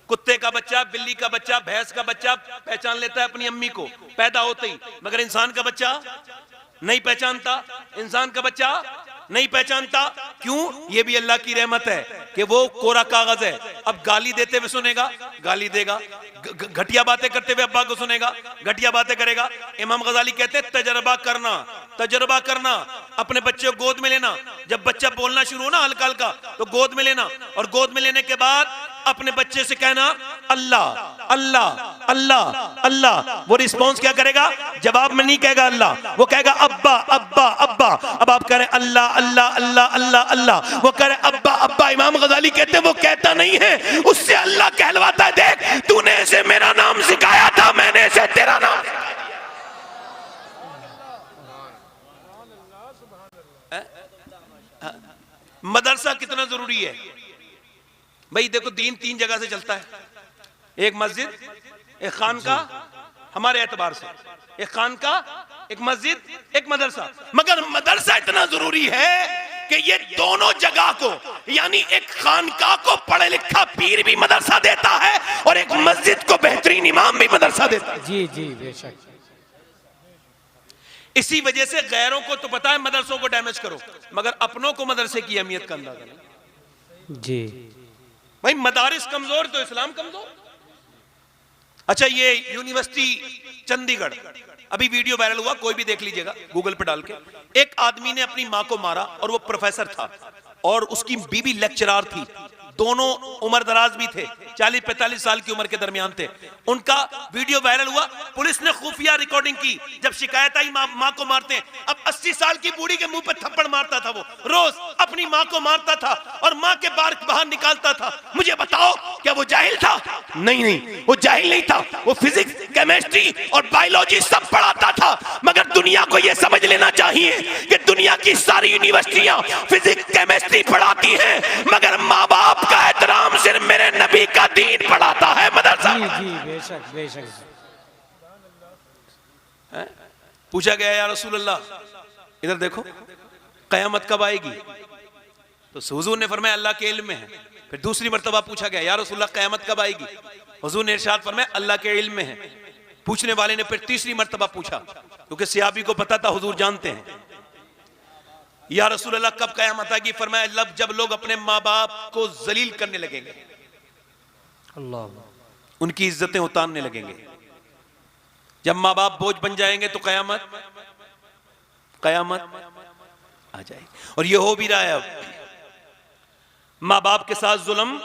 कुत्ते का बच्चा, बिल्ली का बच्चा, भैंस का बच्चा पहचान लेता है अपनी अम्मी को पैदा होते ही, मगर इंसान का बच्चा नहीं पहचानता, इंसान का बच्चा नहीं पहचानता। क्यों? ये भी अल्लाह की रहमत है कि वो कोरा कागज है। अब गाली देते हुए सुनेगा, गाली देगा, घटिया बातें करते हुए अब्बा को सुनेगा, घटिया बातें करेगा। इमाम गजाली कहते हैं तजर्बा करना, अपने बच्चे को गोद में लेना। जब बच्चा बोलना शुरू हो ना हल्का हल्का तो गोद में लेना, और गोद में लेने के बाद अपने बच्चे से कहना अल्लाह अल्लाह अल्लाह अल्लाह। वो रिस्पॉन्स क्या करेगा? जवाब में नहीं कहेगा अल्लाह, वो कहेगा अब्बा अब्बा अब्बा। अब आप कह रहे अल्लाह अल्लाह अल्लाह अल्लाह अल्लाह, वो कह रहे अब्बा अब्बा। इमाम गजाली कहते वो कहता नहीं है, उससे अल्लाह कहलवाता है, देख तूने इसे मेरा नाम सिखाया था, मैंने इसे तेरा नाम सिखाया। मदरसा कितना जरूरी है भाई। देखो दीन 3 जगह से चलता है, एक मस्जिद, एक खानका, हमारे एतबार से एक खानका, एक मस्जिद, एक मदरसा। मगर मदरसा इतना जरूरी है कि ये दोनों जगह को, यानी एक खानका को पढ़े लिखा पीर भी मदरसा देता है और एक मस्जिद को बेहतरीन इमाम भी मदरसा देता है। जी जी बेशक। इसी वजह से गैरों को तो पता है मदरसों को डैमेज करो, मगर अपनों को मदरसे की अहमियत का अंदाजा नहीं। जी भाई मदारिस कमजोर तो इस्लाम कमजोर। अच्छा ये यूनिवर्सिटी चंडीगढ़, अभी वीडियो वायरल हुआ, कोई भी देख लीजिएगा गूगल पे डाल के। एक आदमी ने अपनी मां को मारा और वो प्रोफेसर था और उसकी बीवी लेक्चरर थी। दोनों उम्र दराज भी थे, 40-45 साल की उम्र के दरमियान थे। उनका वीडियो वायरल हुआ, पुलिस ने खुफिया रिकॉर्डिंग की। जब शिकायत आई माँ को मारते हैं, अब 80 साल की बूढ़ी के मुंह पे थप्पड़ मारता था, वो रोज अपनी माँ को मारता था और माँ के बाहर निकालता था। मुझे बताओ क्या वो जाहिल था? नहीं, वो जाहिल नहीं था, वो फिजिक्स, केमिस्ट्री और बायोलॉजी सब पढ़ाता था। मगर दुनिया को यह समझ लेना चाहिए कि दुनिया की सारी यूनिवर्सिटियां फिजिक्स केमिस्ट्री पढ़ाती हैं, मगर माँ बाप का एहतराम सिर्फ मेरे नबी का दीन पढ़ाता है मदरसा। जी बेशक बेशक। पूछा गया या रसूल अल्लाह, इधर देखो, कयामत कब आएगी? तो हुजूर ने फरमाया अल्लाह के इल्म में है। फिर दूसरी मर्तबा पूछा गया या रसूल अल्लाह कयामत कब आएगी? हुजूर ने इरशाद फरमाया अल्लाह के इल्म में है। पूछने वाले ने फिर तीसरी मर्तबा पूछा, क्योंकि सहाबी को पता था हुजूर जानते हैं, या रसूल अल्लाह कब कयामत आएगी? फरमाया जब लोग अपने माँ बाप को जलील करने लगेंगे, अल्लाह, उनकी इज्जतें उतारने लगेंगे। जब माँ बाप बोझ बन जाएंगे तो कयामत आ जाएगी। और ये हो भी रहा है, अब माँ बाप के साथ जुल्म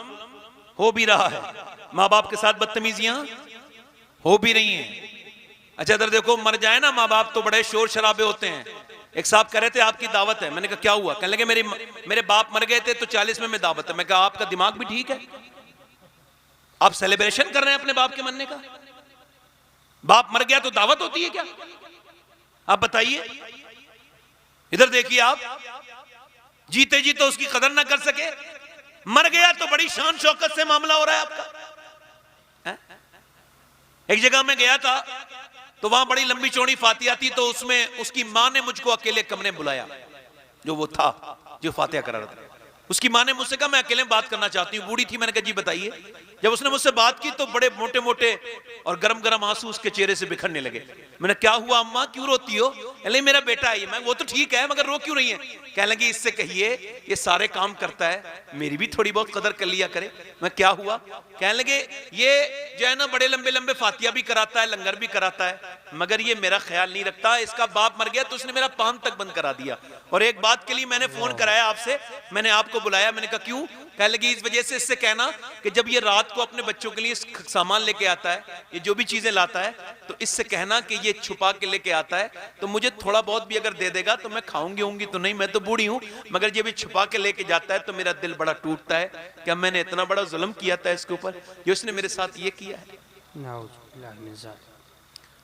हो भी रहा है, माँ बाप के साथ बदतमीजियां हो भी रही हैं। अच्छा इधर देखो, मर जाए ना माँ बाप तो बड़े शोर शराबे होते हैं। एक साहब कह रहे थे आपकी दावत है, मैंने कहा क्या हुआ? कहने लगे मेरे बाप मर गए थे तो 40 में दावत है। मैं कहा आपका दिमाग भी ठीक है, आप सेलिब्रेशन कर रहे हैं अपने बाप के मरने का? बाप मर गया तो दावत होती है क्या? आप बताइए। इधर देखिए, आप जीते जी तो उसकी कदर ना कर सके, मर गया तो बड़ी शान शौकत से मामला हो रहा है आपका। एक जगह मैं गया था तो वहां बड़ी लंबी चौड़ी फातिहा थी, तो उसमें उसकी मां ने मुझको अकेले कमरे में बुलाया, जो वो था जो फातिहा करा रहा था। उसकी मां ने मुझसे कहा मैं अकेले बात करना चाहती हूँ। बूढ़ी थी, मैंने कहा जी बताइए। जब उसने मुझसे बात की तो बड़े मोटे मोटे और गरम गरम आंसू उसके चेहरे से बिखरने लगे। मैंने क्या हुआ अम्मा, क्यों रोती हो? कहले मेरा बेटा है ये। मैं वो तो ठीक है मगर रो क्यों रही है? कहने लगी इससे कहिए ये सारे काम करता है, मेरी भी थोड़ी बहुत कदर कर लिया करे। मैं क्या हुआ? कहने लगे ये जो है ना बड़े लंबे लंबे फातिहा भी कराता है, लंगर भी कराता है, मगर ये मेरा ख्याल नहीं रखता। इसका बाप मर गया तो उसने मेरा पान तक बंद करा दिया। और एक बात के लिए मैंने फोन कराया आपसे, मैंने आपको बुलाया। मैंने कहा क्यों? कहने लगी इस वजह से, इससे कहना कि जब ये रात को अपने बच्चों के लिए सामान लेके आता है, ये जो भी चीजें लाता है, तो इससे कहना कि ये छुपा के लेके आता है, तो मुझे थोड़ा बहुत भी अगर दे देगा तो मैं खाऊंगी होंगी तो नहीं, मैं तो बूढ़ी हूं, मगर ये भी छुपा के लेके जाता है तो मेरा दिल बड़ा टूटता है। क्या मैंने इतना बड़ा जुल्म किया था इसके ऊपर जो इसने मेरे साथ ये किया है?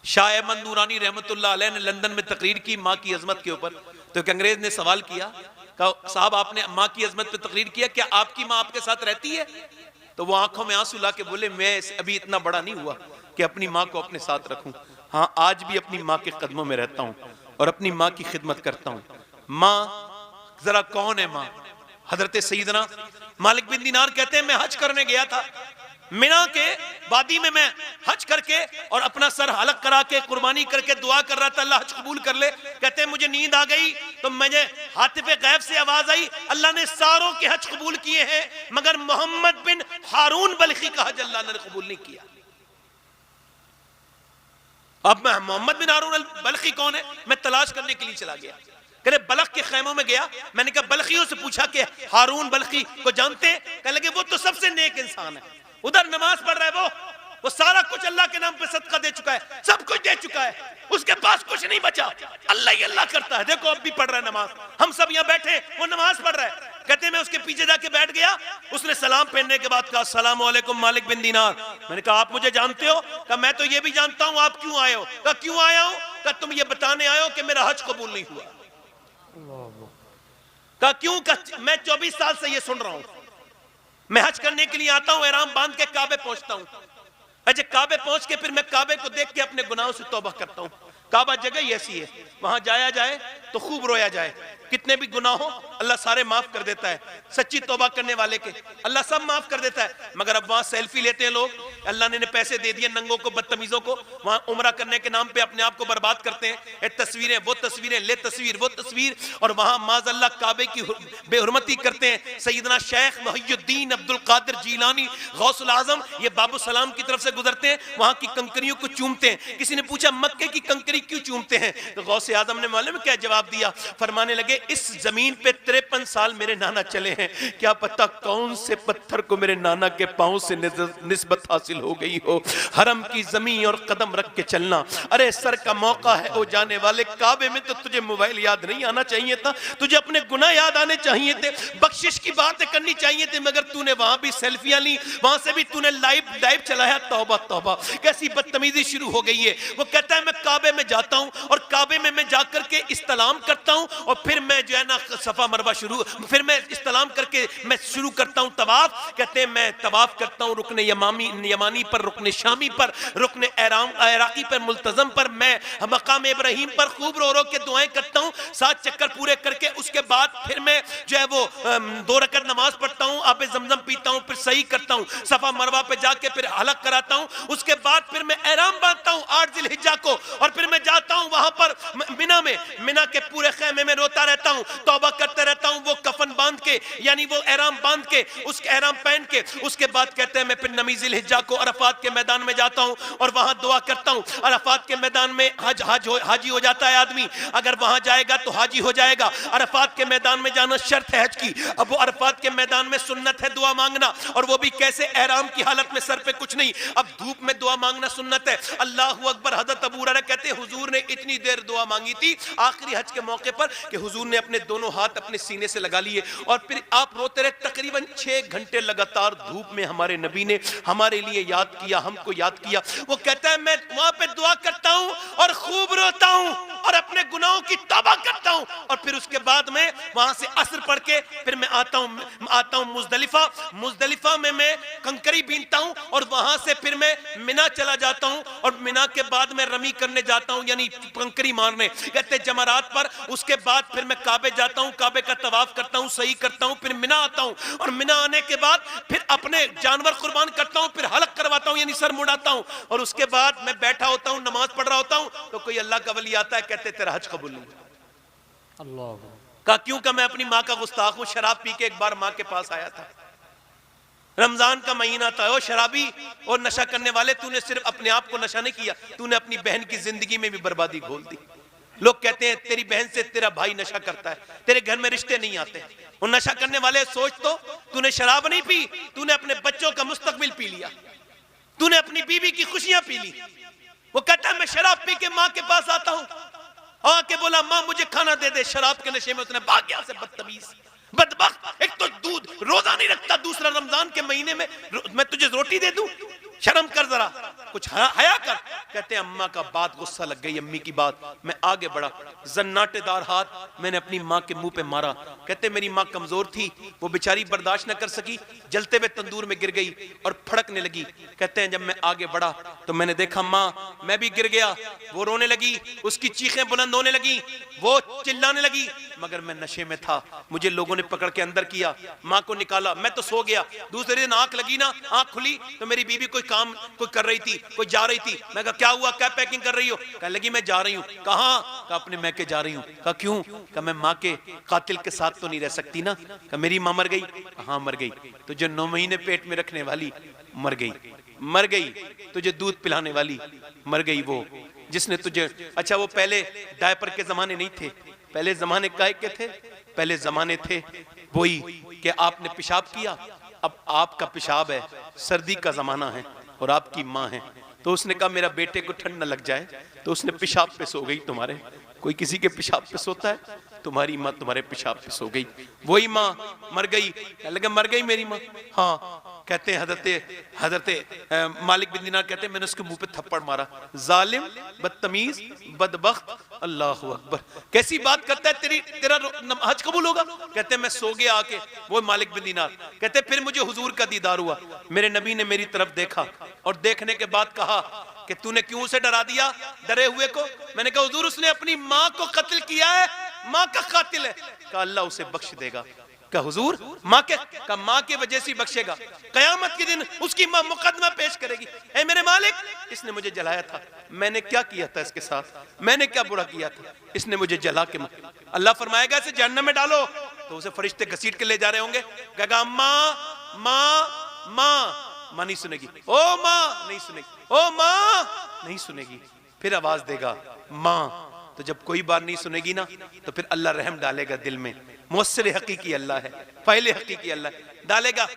शाह अहमद नूरानी रहमतुल्लाह अलैह ने लंदन में तकरीर की माँ की अजमत के ऊपर। तो एक अंग्रेज ने सवाल किया, कहा साहब आपने माँ की अजमत पे तकरीर किया, क्या आपकी माँ आपके साथ रहती है? तो वो आंखों में आंसू ला के बोले मैं अभी इतना बड़ा नहीं हुआ कि अपनी माँ को अपने साथ रखूं। हाँ, आज भी अपनी माँ के कदमों में रहता हूं और अपनी माँ की खिदमत करता हूं। माँ जरा कौन है माँ? हजरत सईदना मालिक बिन दीनार कहते हैं मैं हज करने गया था, मिना के वादी में मैं हज करके और अपना सर हलक करा के कुर्बानी करके दुआ कर रहा था अल्लाह हज कबूल कर ले। कहते हैं मुझे नींद आ गई तो मुझे हातिफे गैब से आवाज आई अल्लाह ने सारों के हज कबूल किए हैं मगर मोहम्मद बिन हारून बल्खी का हज अल्लाह ने कबूल नहीं किया। अब मैं मोहम्मद बिन हारून बल्खी कौन है मैं तलाश करने के लिए चला गया। कहते बलख के खैमों में गया, मैंने कहा बल्खियों से पूछा कि हारून बल्खी को जानते हैं? कहने लगे वो तो सबसे नेक इंसान है, उधर नमाज पढ़ रहा है, वो सारा कुछ अल्लाह के नाम पे सदका दे चुका है, सब कुछ दे चुका है, उसके पास कुछ नहीं बचा, अल्लाह ही अल्लाह करता है। देखो अब भी पढ़ रहा है नमाज, हम सब यहाँ बैठे वो नमाज पढ़ रहा है। कहते मैं उसके पीछे जाके बैठ गया, उसने सलाम पहनने के बाद कहा अस्सलाम वालेकुम मालिक बिन दीनार। मैंने कहा आप मुझे जानते हो? कहा मैं तो ये भी जानता हूँ, आप क्यों आए हो? कहा क्यों आया हूँ? कहा तुम ये बताने आए हो कि मेरा हज कबूल नहीं हुआ। कहा क्यों? कहा मैं 24 साल से ये सुन रहा हूं, मैं हज करने के लिए आता हूं, एहराम बांध के काबे पहुंचता हूं, अच्छा काबे पहुंच के फिर मैं काबे को देख के अपने गुनाहों से तौबा करता हूं। काबा जगह ही ऐसी है, वहां जाया जाए तो खूब रोया जाए, कितने भी गुनाह हो अल्लाह सारे माफ कर देता है, सच्ची तौबा करने वाले के अल्लाह सब माफ कर देता है। मगर अब वहां सेल्फी लेते हैं लोग, अल्लाह ने पैसे दे दिए नंगों को, बदतमीजों को, वहां उम्रा करने के नाम पे अपने आप को बर्बाद करते हैं। तस्वीरें वो तस्वीरें, ले तस्वीर वो तस्वीर, और वहां माज़अल्लाह काबे की बेहुरमती करते हैं। सैयदना शेख मुहियुद्दीन अब्दुल कादिर जीलानी गौसुल आजम ये बाबू सलाम की तरफ से गुजरते हैं, वहां की कंकरियों को चूमते हैं। किसी ने पूछा मक्के की कंकरी क्यों चूमते हैं? तो गौसे आजम ने मालूम क्या जवाब दिया? फरमाने लगे इस जमीन पे 53 साल मेरे नाना चले हैं, क्या पता कौन से पत्थर को मेरे नाना के पांव से निस्बत हासिल हो गई हो। हरम की जमीन और कदम रख के चलना। अरे सर का मौका है ओ जाने वाले, काबे में तो तुझे मोबाइल याद नहीं आना चाहिए था, तुझे अपने गुनाह याद आने चाहिए थे, बख्शिश की बातें करनी चाहिए थी, मगर तूने वहां भी सेल्फियां ली, वहां से भी तूने लाइव चलाया। तौबा तौबा, कैसी बदतमीजी शुरू हो गई है। वो कहता है मैं काबे में जाता हूं और काबे में मैं जाकर के इस्तलाम करता हूं और फिर मैं जो है ना सफा मरवा फिर मैं इस्तलाम करके मैं शुरू करता हूं तवाफ। कहते हैं मैं तवाफ करता हूं रुकने यमानी पर, रुकने शामी पर, रुकने इराकी पर, मुल्तजम पर, मैं मकाम इब्राहिम पर खूब रो रो के दुआएं करता हूं 7 चक्कर पूरे करके। उसके बाद फिर मैं जो है वो 2 रकअत नमाज पढ़ता हूं, आबे जमजम पीता हूं, फिर सही करता हूं, सफा मरवा पे जाके फिर हलक कराता हूं। उसके बाद फिर मैं एहराम बांधता हूं 8 जिलहिज्जा को और फिर मैं जाता हूं वहां पर मिना के पूरे खेमे में रोता रहता हूं, तौबा करते रहता हूं, वो कफन बांध के यानी वो एहराम बांध के, उसके एहराम पहन के। उसके बाद कहते हैं मैं फिर 9 जिलहिज्जा को अरफात के मैदान में जाता हूं और वहां दुआ करता हूं। अरफात के मैदान में हाजी हो जाता है आदमी, अगर वहां जाएगा तो हाजी हो जाएगा। अरफात के मैदान में जाना शर्त है हज की। अब वो अरफात के मैदान में सुन्नत है दुआ मांगना, और वो भी कैसे, एहराम की हालत में, सर पे कुछ नहीं। अब धूप में दुआ मांगना सुन्नत है। अल्लाहू अकबर। हज़रत अबू हुरैरा कहते हैं हुजूर ने इतनी देर दुआ मांगी थी आखिरी हज के मौके पर कि हुजूर ने अपने दोनों हाथ अपने सीने से लगा लिए और फिर आप रोते रहे। तकरीबन 6 घंटे लगातार धूप में हमारे नबी ने हमारे लिए याद किया, हमको याद किया। वो कहता है मैं वहां पे दुआ करता हूं और खूब रोता हूं और अपने गुनाहों की तौबा करता हूं और फिर उसके बाद में वहां से असर पढ़ के फिर मैं आता हूं मुजदलिफा में मैं कंकरी बीनता हूं और वहां से फिर मैं मिना चला जाता हूं और मिना के बाद मैं रमी करने जाता हूं यानी कंकरी मारने, कहते जमरात पर। उसके बाद फिर मैं काबे जाता हूं, काबे का तवाफ करता हूं, सही करता हूं, फिर मिना आता हूं और मिना आने के बाद फिर अपने जानवर कुर्बान करता हूं, फिर हलक करवाता हूं यानी सर मुड़ाता हूं और उसके बाद मैं बैठा होता हूं, नमाज पढ़ रहा होता हूं तो कोई अल्लाह का वली आता है, कहते तेरा हज कबूल नहीं। अल्लाह का क्यों का मैं अपनी माँ का गुस्ताख हूं। शराब पी के एक बार माँ के पास आया था, रमजान का महीना था। ओ शराबी और नशा करने वाले, तूने सिर्फ अपने आप को नशा नहीं किया, तूने अपनी बहन की जिंदगी में भी बर्बादी घोल दी। लोग कहते हैं तेरी बहन से तेरा भाई नशा करता है, तेरे घर में रिश्ते नहीं आते। और नशा करने वाले सोच तो, तूने शराब नहीं पी, तूने अपने बच्चों का मुस्तकबिल पी लिया, तूने अपनी बीवी की खुशियां पी ली। वो कहता है मैं शराब पी के माँ के पास आता हूं, आके बोला माँ मुझे खाना दे दे। शराब के नशे में उसने भाग गया से बदतमीज बदबख्त। एक तो दूध रोजा नहीं रखता, दूसरा रमजान के महीने में मैं तुझे रोटी दे दूं, शर्म कर जरा, कुछ हया कर। कहते हैं अम्मा का बात गुस्सा लग गई, अम्मी की बात। मैं आगे बढ़ा, जन्नाटेदार हाथ मैंने अपनी माँ के मुंह पे मारा। कहते मेरी माँ कमजोर थी, वो बेचारी बर्दाश्त न कर सकी, जलते हुए तंदूर में गिर गई और फड़कने लगी। कहते हैं जब मैं आगे बढ़ा तो मैंने देखा माँ, मैं भी गिर गया। वो रोने लगी, उसकी चीखें बुलंद होने लगी, वो चिल्लाने लगी, मगर मैं नशे में था। मुझे लोगों ने पकड़ के अंदर किया, माँ को निकाला, मैं तो सो गया। दूसरे दिन आंख लगी ना, आंख खुली तो मेरी बीवी कोई काम कोई कर रही थी, कोई जा रही थी। मैं कहा क्या हुआ, क्या पैकिंग कर रही हो? कहने लगी मैं जा रही हूँ। कहाँ? कहा अपने मैके जा रही हूँ। कहा क्यों? कहा मैं माँ के कातिल के साथ तो नहीं रह सकती ना। कहा मेरी माँ मर गई? हाँ मर गई। तुझे 9 महीने पेट में रखने वाली मर गई, मर गई। तुझे दूध पिलाने वाली मर गई, वो जिसने तुझे, अच्छा वो पहले डायपर के जमाने नहीं थे, पहले जमाने काय के थे? पहले जमाने थे वही कि आपने पेशाब किया, अब आपका पेशाब है, सर्दी का जमाना है और आपकी माँ है, तो उसने कहा मेरा बेटे को ठंड न लग जाए, तो उसने पेशाब पे सो गई। तुम्हारे कोई किसी के पेशाब पे सोता है? तुम्हारी माँ तुम्हारे पेशाब पे सो गई, वही माँ मर गई। लगा मर गई मेरी माँ? हाँ। कहते हैं हजरत मालिक बिन दिनार कहते हैं मैंने उसके मुंह पे थप्पड़ मारा, जालिम, बदतमीज, बदबख्त। अल्लाह अकबर, कैसी बात करता है, तेरा हज कबूल होगा? कहते हैं मैं सो गया आके, वो मालिक बिन दिनार कहते फिर मुझे हुजूर का दीदार हुआ। मेरे नबी ने मेरी तरफ देखा और देखने के बाद कहा कि तूने क्यों उसे डरा दिया, डरे हुए को? मैंने कहा हुजूर उसने अपनी माँ को कत्ल किया है, माँ का कातिल है। कहा अल्लाह उसे बख्श देगा। कहा हुजूर माँ की वजह से बख्शेगा, कयामत के दिन उसकी माँ मुकदमा पेश करेगी। ऐ मेरे मालिक, इसने मुझे जलाया था, मैंने क्या किया था इसके साथ, मैंने क्या बुरा किया था, इसने मुझे जला के। अल्लाह फरमाएगा इसे जहन्नम में डालो, तो उसे फरिश्ते घसीट के ले जा रहे होंगे। कहेगा माँ माँ माँ, माँ नहीं सुनेगी, ओ माँ नहीं सुनेगी, ओ माँ नहीं सुनेगी। फिर आवाज देगा माँ, तो जब कोई बात नहीं सुनेगी ना तो फिर अल्लाह रहम डालेगा दिल में। मुअस्सिर हकीकी अल्लाह है, फाइल हकीकी अल्लाह है, डालेगा,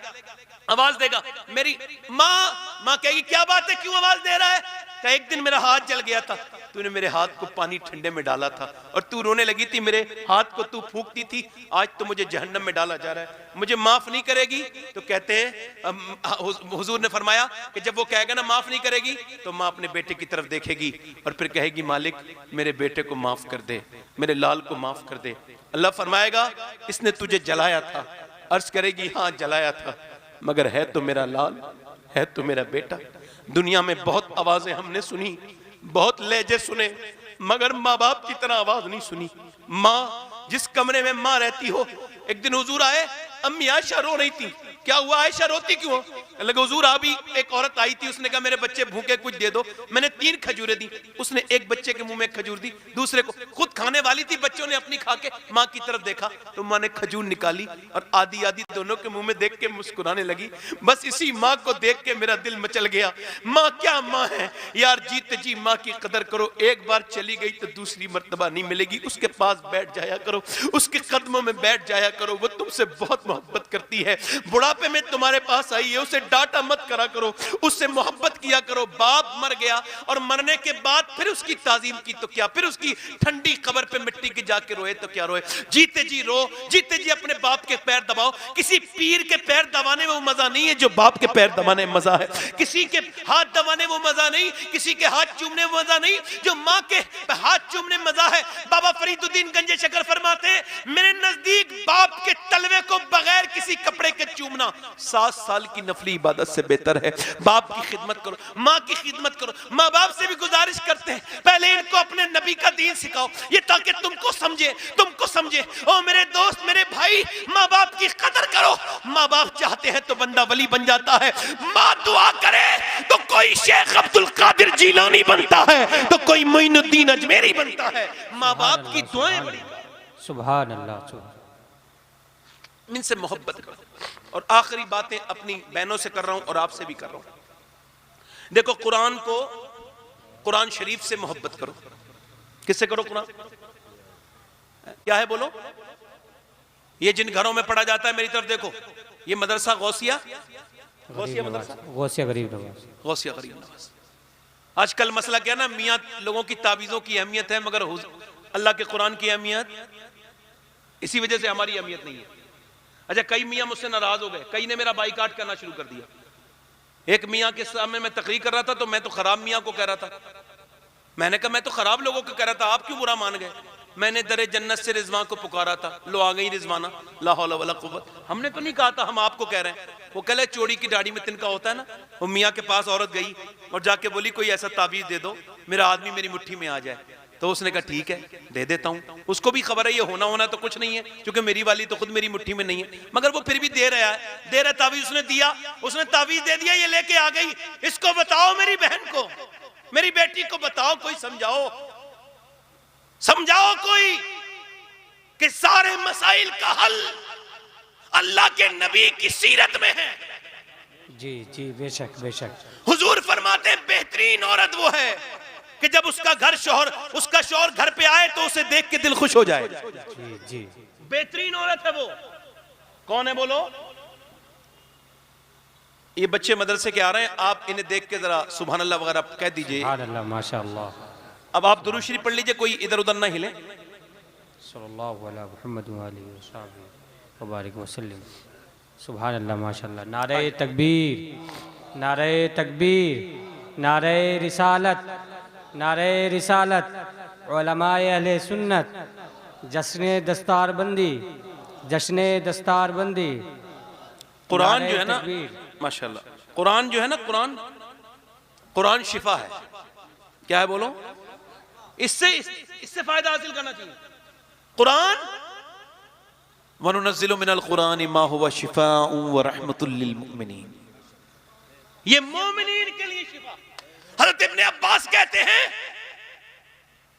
आवाज देगा। मेरी माँ कहेगी क्या बात है, क्यों आवाज दे रहा है? कहा एक दिन मेरा हाथ जल गया था, तूने मेरे हाथ को पानी ठंडे में डाला था और तू रोने लगी थी, मेरे हाथ को तू फूंकती थी, आज तो मुझे जहन्नम में डाला जा रहा है, मुझे माफ नहीं करेगी? तो कहते हैं हुजूर ने फरमाया कि जब वो कहेगा ना माफ नहीं करेगी, तो माँ अपने बेटे की तरफ देखेगी और फिर कहेगी मालिक मेरे बेटे को माफ कर दे, मेरे लाल को माफ कर दे। अल्लाह फरमाएगा इसने तुझे जलाया था। अर्ज करेगी हाँ जलाया था, मगर है तो मेरा लाल, है तो मेरा बेटा। दुनिया में बहुत आवाजें हमने सुनी, बहुत लहजे सुने, मगर माँ बाप की तरह आवाज नहीं सुनी। माँ जिस कमरे में माँ रहती हो, एक दिन हुजूर आए, अम्मी आयशा रो रही थी, क्या हुआ आयशा रोती क्यों? लगा हुजूर अभी एक औरत आई थी, उसने कहा मेरे बच्चे भूखे कुछ दे दो, मैंने 3 खजूरें दी, उसने एक बच्चे के मुंह में खजूर दी, दूसरे को खुद खाने वाली थी, बच्चों ने अपनी खा के माँ की तरफ देखा तो माँ ने खजूर निकाली और आधी आधी दोनों के मुंह में देख के मुस्कुराने लगी। बस इसी माँ को देख के मेरा दिल मचल गया। माँ क्या माँ है यार, जीते जी माँ की कदर करो, एक बार चली गई तो दूसरी मर्तबा नहीं मिलेगी, उसके पास बैठ जाया करो, उसके कदमों में बैठ जाया करो, वो तुमसे बहुत मोहब्बत करती है। बुढ़ापे में तुम्हारे पास आई है, उसे डांटा मत करा करो, उससे मोहब्बत किया करो। बाप मर गया और मरने के बाद फिर उसकी ताजीम की तो क्या, फिर उसकी ठंडी कब्र पे मिट्टी की जाके रोए तो क्या रोए। जीते जी रो, जीते जी अपने बाप के पैर दबाओ। किसी पीर के पैर दबाने में वो मजा नहीं है जो बाप के पैर दबाने में मजा है, किसी के हाथ दबाने में वो मजा नहीं, किसी के हाथ चूमने में मजा नहीं जो माँ के हाथ चूमने में मजा है। बाबा फरीदुद्दीन गंजे शकर फरमाते मेरे नजदीक बाप के तलवे को बगैर किसी कपड़े के चूमना 7 साल की नफली इबादत से बेहतर है। बाप की खिदमत करो, माँ की खिदमत करो। माँ बाप से भी गुजारिश करते हैं पहले इनको अपने नबी का दीन सिखाओ, ये ताकि तुमको समझे। ओ मेरे दोस्त, मेरे भाई, माँ बाप की कदर करो। माँ बाप चाहते हैं तो बंदा वली बन जाता है, माँ दुआ करे तो कोई शेख अब्दुल कादिर जीलानी बनता है, तो कोई मोइनुद्दीन अजमेरी बनता है। माँ बाप की दुआएं बड़ी। सुभान अल्लाह, सुभान। इनसे मोहब्बत करो। और आखिरी बातें अपनी बहनों से कर रहा हूं और आपसे भी कर रहा हूं। देखो कुरान शरीफ से मोहब्बत करो। किससे करो? कुरान क्या है बोलो? ये जिन घरों में पढ़ा जाता है, मेरी तरफ देखो, ये मदरसा गौसिया मदरसा, गौसिया गरीब नवाज, गौसिया गरीब नवाज। आजकल मसला क्या ना, मियाँ लोगों की तावीज़ों की अहमियत है मगर अल्लाह के कुरान की अहमियत, इसी वजह से हमारी अहमियत नहीं है। अच्छा, कई मियाँ मुझसे नाराज हो गए, कई ने मेरा बाइकाट करना शुरू कर दिया। एक मियाँ के सामने मैं तकरीर कर रहा था तो मैं तो खराब मियाँ को कह रहा था, मैंने कहा मैं तो खराब लोगों को कह रहा था, आप क्यों बुरा मान गए? मैंने दरे जन्नत से रिजवान को पुकारा था, लो आ गई रिजवाना, ला हौला वला कुव्वत। हमने तो नहीं कहा था, हम आपको कह रहे हैं। वो कह रहे चोरी की दाढ़ी में तिनका होता है ना। वो मियाँ के पास औरत गई और जाके बोली कोई ऐसा ताबीज दे दो मेरा आदमी मेरी मुट्ठी में आ जाए। तो उसने कहा ठीक है दे देता हूँ। उसको भी खबर है ये होना तो कुछ नहीं है, क्योंकि मेरी वाली तो खुद मेरी मुट्ठी में नहीं है, मगर वो फिर भी दे रहा है ताबीज उसने दिया, उसने ताबीज दे दिया, ये लेके आ गई। इसको बताओ, मेरी बहन को, मेरी बेटी को बताओ, कोई समझाओ कोई कि सारे मसाइल का हल अल्लाह के नबी की सीरत में है। जी जी, बेशक बेशक। हुजूर फरमाते बेहतरीन औरत वो है कि जब उसका शौहर घर पे आए तो उसे देख के दिल खुश हो जाए। जी जी, बेहतरीन औरत है वो। कौन है बोलो? ये बच्चे मदरसे के आ रहे हैं, आप इन्हें देख के जरा सुभान अल्लाह वगैरह कह दीजिए। सुभान अल्लाह, माशाअल्लाह। अब आप दुरूद शरीफ पढ़ लीजिए, कोई इधर उधर ना हिले। सल्लल्लाहु अलैहि मुहम्मद व आलिहि व बारिक वसल्लम। सुभान अल्लाह, माशाअल्लाह। नारे तकबीर, नारे तकबीर, नारे रिसालत, नारे रिसालत, उलमाए अहले सुन्नत, जश्ने दस्तारबंदी, जश्ने दस्तारबंदी। कुरान जो है ना माशाअल्लाह, कुरान जो है ना, कुरान शिफा है। क्या है बोलो? इससे फायदा हासिल करना चाहिए। कुरान वनुनज़्ज़िलु मिनल कुरान मा हुवा शिफाउन व रहमतुल लिल मुमिनीन, ये मोमिनीन के लिए शिफा। हज़रत इब्ने अब्बास कहते हैं,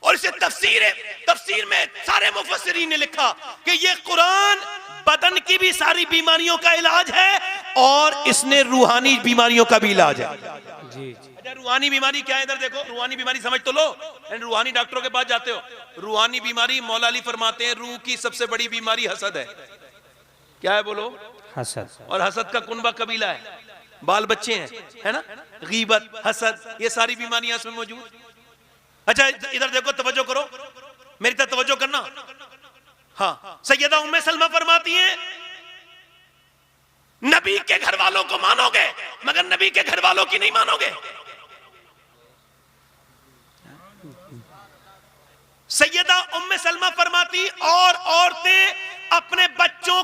और इसे तफसीर में सारे मुफस्सिरीन ने लिखा कि ये कुरान बदन की भी सारी बीमारियों का इलाज है, और इसने रूहानी बीमारियों का भी इलाज है। जी जी अच्छा, रूहानी बीमारी क्या है? इधर देखो, रूहानी बीमारी समझ तो लो। रूहानी डॉक्टरों के पास जाते हो, रूहानी बीमारी मौला अली फरमाते हैं रूह की सबसे बड़ी बीमारी हसद है। क्या है बोलो? हसद। और हसद का कुनबा कबीला है, बाल बच्चे हैं, है ना, गीबत, हसद, ये सारी बीमारियां इसमें मौजूद। अच्छा इधर देखो, तवज्जो करो, मेरी तरफ तवज्जो करना। हाँ, सैयदा उम्मे सलमा फरमाती हैं नबी के घर वालों को मानोगे मगर नबी के घर वालों की नहीं मानोगे। सैयदा उम्मे सलमा फरमाती और औरतें अपने बच्चों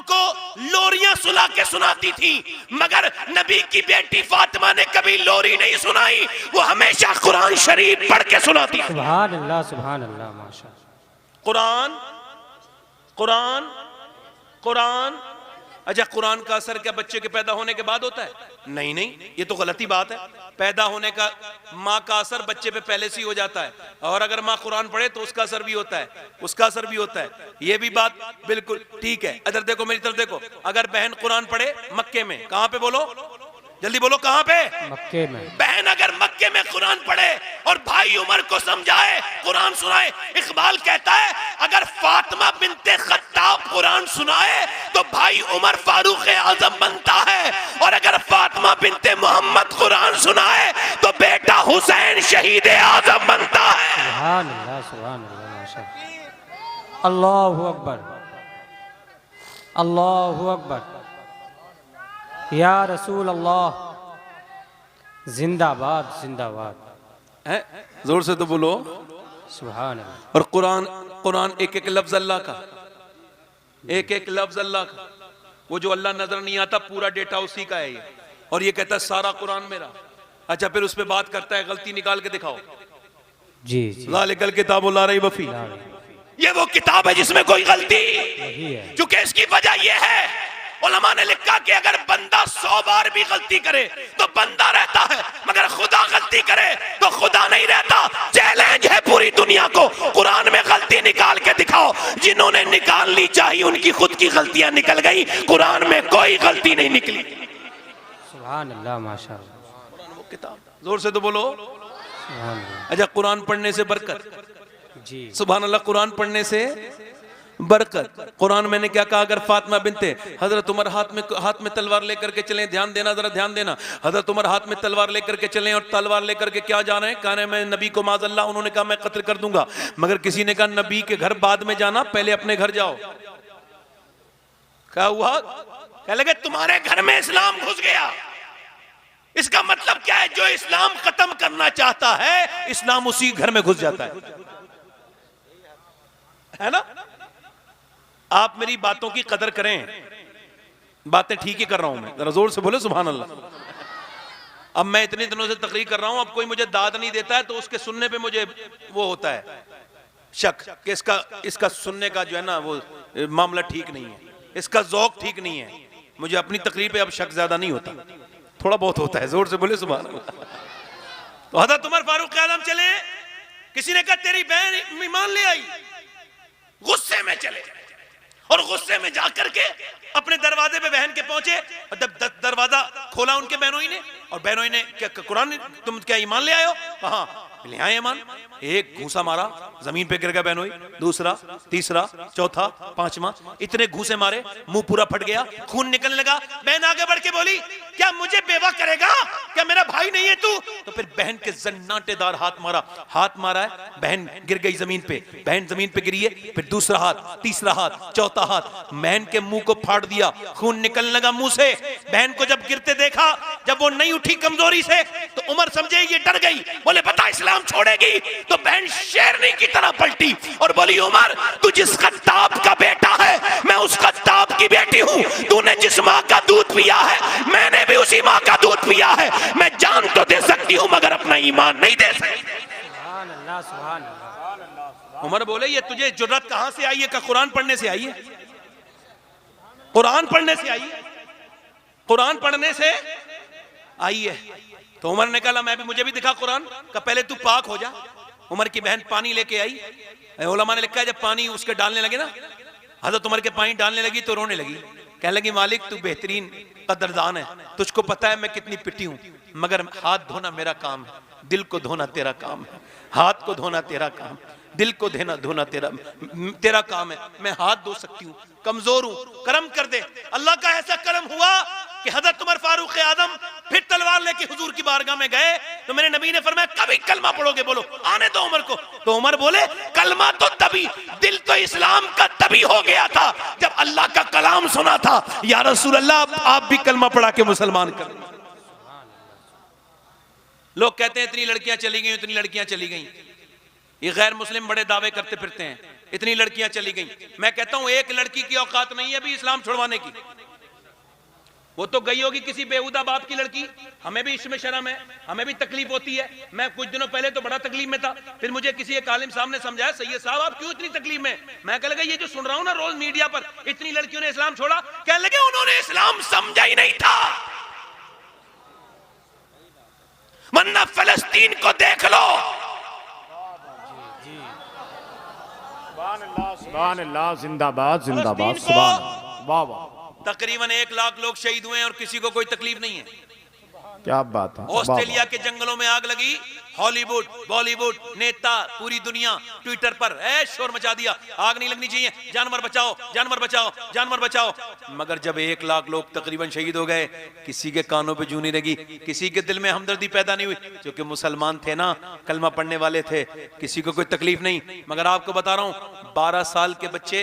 को लोरियां सुला के सुनाती थी, मगर नबी की बेटी फातिमा ने कभी लोरी नहीं सुनाई, वो हमेशा कुरान शरीफ पढ़ के सुनाती थी। सुभान अल्लाह, सुभान अल्लाह, माशाअल्लाह। कुरान कुरान कुरान। अच्छा, कुरान का असर क्या बच्चे के पैदा होने के बाद होता है? नहीं नहीं, ये तो गलती बात है। पैदा होने का माँ का असर बच्चे पे पहले से ही हो जाता है, और अगर माँ कुरान पढ़े तो उसका असर भी होता है, उसका असर भी होता है। ये भी बात बिल्कुल ठीक है। इधर देखो, मेरी तरफ देखो, अगर बहन कुरान पढ़े मक्के में, कहां पे बोलो, जल्दी बोलो, कहां पे? मक्के में। बहन अगर मक्के में कुरान पढ़े और भाई उमर को समझाए, कुरान सुनाए, इकबाल कहता है अगर फातिमा बिनते खत्ताब कुरान सुनाए तो भाई उमर फारूक आजम बनता है, और अगर फातिमा बिनते मोहम्मद कुरान सुनाए तो बेटा हुसैन शहीद आजम बनता है। सुभान अल्लाह, सुभान अल्लाह, माशाअल्लाह। अल्लाहु अकबर, अल्लाहु अकबर, या रसूल अल्लाह, जिंदाबाद जिंदाबाद। है? जोर से तो बोलो। सुभान अल्लाह। और कुरान कुरान एक एक लफ्ज अल्लाह का, एक एक लफ्ज अल्लाह का। वो जो अल्लाह नजर नहीं आता पूरा डेटा उसी का है ये, और ये कहता है सारा कुरान मेरा। अच्छा, फिर उस पे बात करता है गलती निकाल के दिखाओ। जी जी, ज़ालिकल किताबु ला रैब फीह, ला रही। ये वो किताब है जिसमें कोई गलती, यही है। क्योंकि इसकी वजह यह है उलमा ने लिखा कि अगर बंदा 100 बार भी गलती करे तो बंदा रहता है, मगर खुदा गलती करे तो खुदा नहीं रहता। चैलेंज है पूरी दुनिया को, कुरान में गलती निकाल के दिखाओ। जिन्होंने निकाल ली चाहिए उनकी खुद की गलतियां निकल गई, कुरान में कोई गलती नहीं निकली। सुभान अल्लाह, माशाअल्लाह। कुरान वो किताब, जोर से तो बोलो। सुभान अल्लाह। अच्छा, कुरान पढ़ने से बरकत, जी, सुभान अल्लाह, कुरान पढ़ने से बरकत। कुरान मैंने क्या कहा? अगर फातिमा बिनते हजरत उमर हाथ में तलवार लेकर के चलें, ध्यान देना, जरा ध्यान देना, हजरत उमर हाथ में तलवार लेकर के चलें और तलवार लेकर के क्या जा रहे हैं? कह रहे हैं मैं नबी को माज़अल्लाह, उन्होंने कहा मैं कत्ल कर दूंगा, मगर किसी ने कहा नबी के घर बाद में जाना, पहले अपने घर जाओ। क्या हुआ? कह लगे तुम्हारे घर में इस्लाम घुस गया। इसका मतलब क्या है? जो इस्लाम खत्म करना चाहता है इस्लाम उसी घर में घुस जाता है ना? आप मेरी बातों की कदर करें, बातें ठीक ही कर रहा हूं मैं, जरा जोर से बोले सुभान अल्लाह। अब मैं इतने दिनों से तकरीर कर रहा हूं, अब कोई मुझे दाद नहीं देता है तो उसके सुनने पे मुझे वो होता है शक कि इसका सुनने का जो है ना वो मामला ठीक नहीं है, इसका ज़ौक़ ठीक नहीं है। मुझे अपनी तकरीर पे अब शक ज्यादा नहीं होता, थोड़ा बहुत होता है। जोर से बोले सुभान अल्लाह। तो हज़रत उमर फारूक आज़म चले, किसी ने कहा तेरी बहन ईमान ले आई, गुस्से में चले और गुस्से में जाकर के अपने दरवाजे पे बहन के पहुंचे, और जब दरवाजा खोला उनके बहनोई ने, और बहनोई ने क्या कुरान, तुम क्या ईमान ले आए हो? हाँ ले आए ईमान। एक घूसा मारा, जमीन पे गिर गया बहनोई, दूसरा, तीसरा, चौथा, पांचवा, इतने घूसे मारे, मुंह पूरा फट गया, खून निकलने लगा। बहन आगे बढ़ के बोली क्या मुझे बेवा करेगा? क्या मेरा भाई नहीं है तू? तो फिर बहन के जन्नाटेदार हाथ मारा है, बहन गिर गई जमीन पे, बहन जमीन पे गिरी है, फिर दूसरा हाथ, तीसरा हाथ, चौथा हाथ, बहन के मुंह को फाड़ दिया, खून निकलने लगा मुंह से। बहन को जब गिरते देखा, जब वो नहीं उठी कमजोरी से, तो उमर समझे ये डर गई, बोले बता इस्लाम छोड़ेगी? तो बहन शेरनी की तरह पलटी और बोली उमर तू जिस खत्ताब का बेटा है मैं उस खत्ताब की बेटी हूं, तूने जिस माँ का दूध पिया है मैंने भी उसी माँ का दूध पिया है। मैं जान तो दे सकती हूं मगर अपना ईमान नहीं दे सकती। सुभान अल्लाह, सुभान अल्लाह। उमर बोले ये तुझे जुर्रत कहां से आई है? का कुरान पढ़ने से आई है, कुरान पढ़ने से आई है, कुरान पढ़ने से आई है। तो उमर ने कहा मैं भी, मुझे भी दिखा कुरान का, पहले तू पाक हो जा। उमर की बहन पानी लेके आई, उलमा ने लिखा है जब पानी उसके डालने लगे ना, हजरत उमर के पानी डालने लगी तो रोने लगी, कहने लगी मालिक तू बेहतरीन कदरदान है, तुझको पता है मैं कितनी पिटी हूं, मगर हाथ धोना मेरा काम है, दिल को धोना तेरा काम है। हाथ को धोना तेरा काम, दिल को धोना तेरा काम है। मैं हाथ धो सकती हूँ, कमजोर हूँ, करम कर दे। अल्लाह का ऐसा करम हुआ कि हजरत उमर फारूक आजम फिर तलवार लेके हुजूर की बारगाह में गए तो मेरे नबी ने फरमाया कभी कलमा पढ़ोगे? बोलो आने दो उमर को। तो उमर बोले कलमा तो तभी, दिल तो इस्लाम का तभी हो गया था जब अल्लाह का कलाम सुना था। या रसूल अल्लाह आप भी कलमा पढ़ा के मुसलमान कर। लोग कहते हैं इतनी लड़कियां चली गई, इतनी लड़कियां चली गई, ये गैर मुस्लिम बड़े दावे करते फिरते हैं, इतनी लड़कियां चली गई। मैं कहता हूं एक लड़की की औकात नहीं है अभी इस्लाम छुड़वाने की। वो तो गई होगी किसी बेहुदा बाप की लड़की, हमें भी इसमें शर्म है, हमें भी तकलीफ होती है। मैं कुछ दिनों पहले तो बड़ा तकलीफ में था, फिर मुझे किसी एक आलिम साहब ने समझाया सैयद साहब आप क्यों इतनी तकलीफ में? मैं कह लगा ये जो सुन रहा हूं ना रोज मीडिया पर, इतनी लड़कियों ने इस्लाम छोड़ा, कह लगे उन्होंने इस्लाम समझा ही नहीं था, वरना फलस्तीन को देख लो। सुभान अल्लाह, जिंदाबाद जिंदाबाद, सुभान, वाह वाह। तकरीबन 1 लाख लोग शहीद हुए हैं और किसी को कोई तकलीफ नहीं है। क्या बात है। ऑस्ट्रेलिया के जंगलों में आग लगी, हॉलीवुड बॉलीवुड नेता पूरी दुनिया ट्विटर पर शोर मचा दिया, आग नहीं लगनी चाहिए, जानवर बचाओ जानवर बचाओ जानवर बचाओ। मगर जब 1 लाख लोग तकरीबन शहीद हो गए, किसी के कानों पे जू नहीं लगी, किसी के दिल में हमदर्दी पैदा नहीं हुई, क्योंकि मुसलमान थे ना, कलमा पढ़ने वाले थे, किसी को कोई तकलीफ नहीं। मगर आपको बता रहा हूं 12 साल के बच्चे,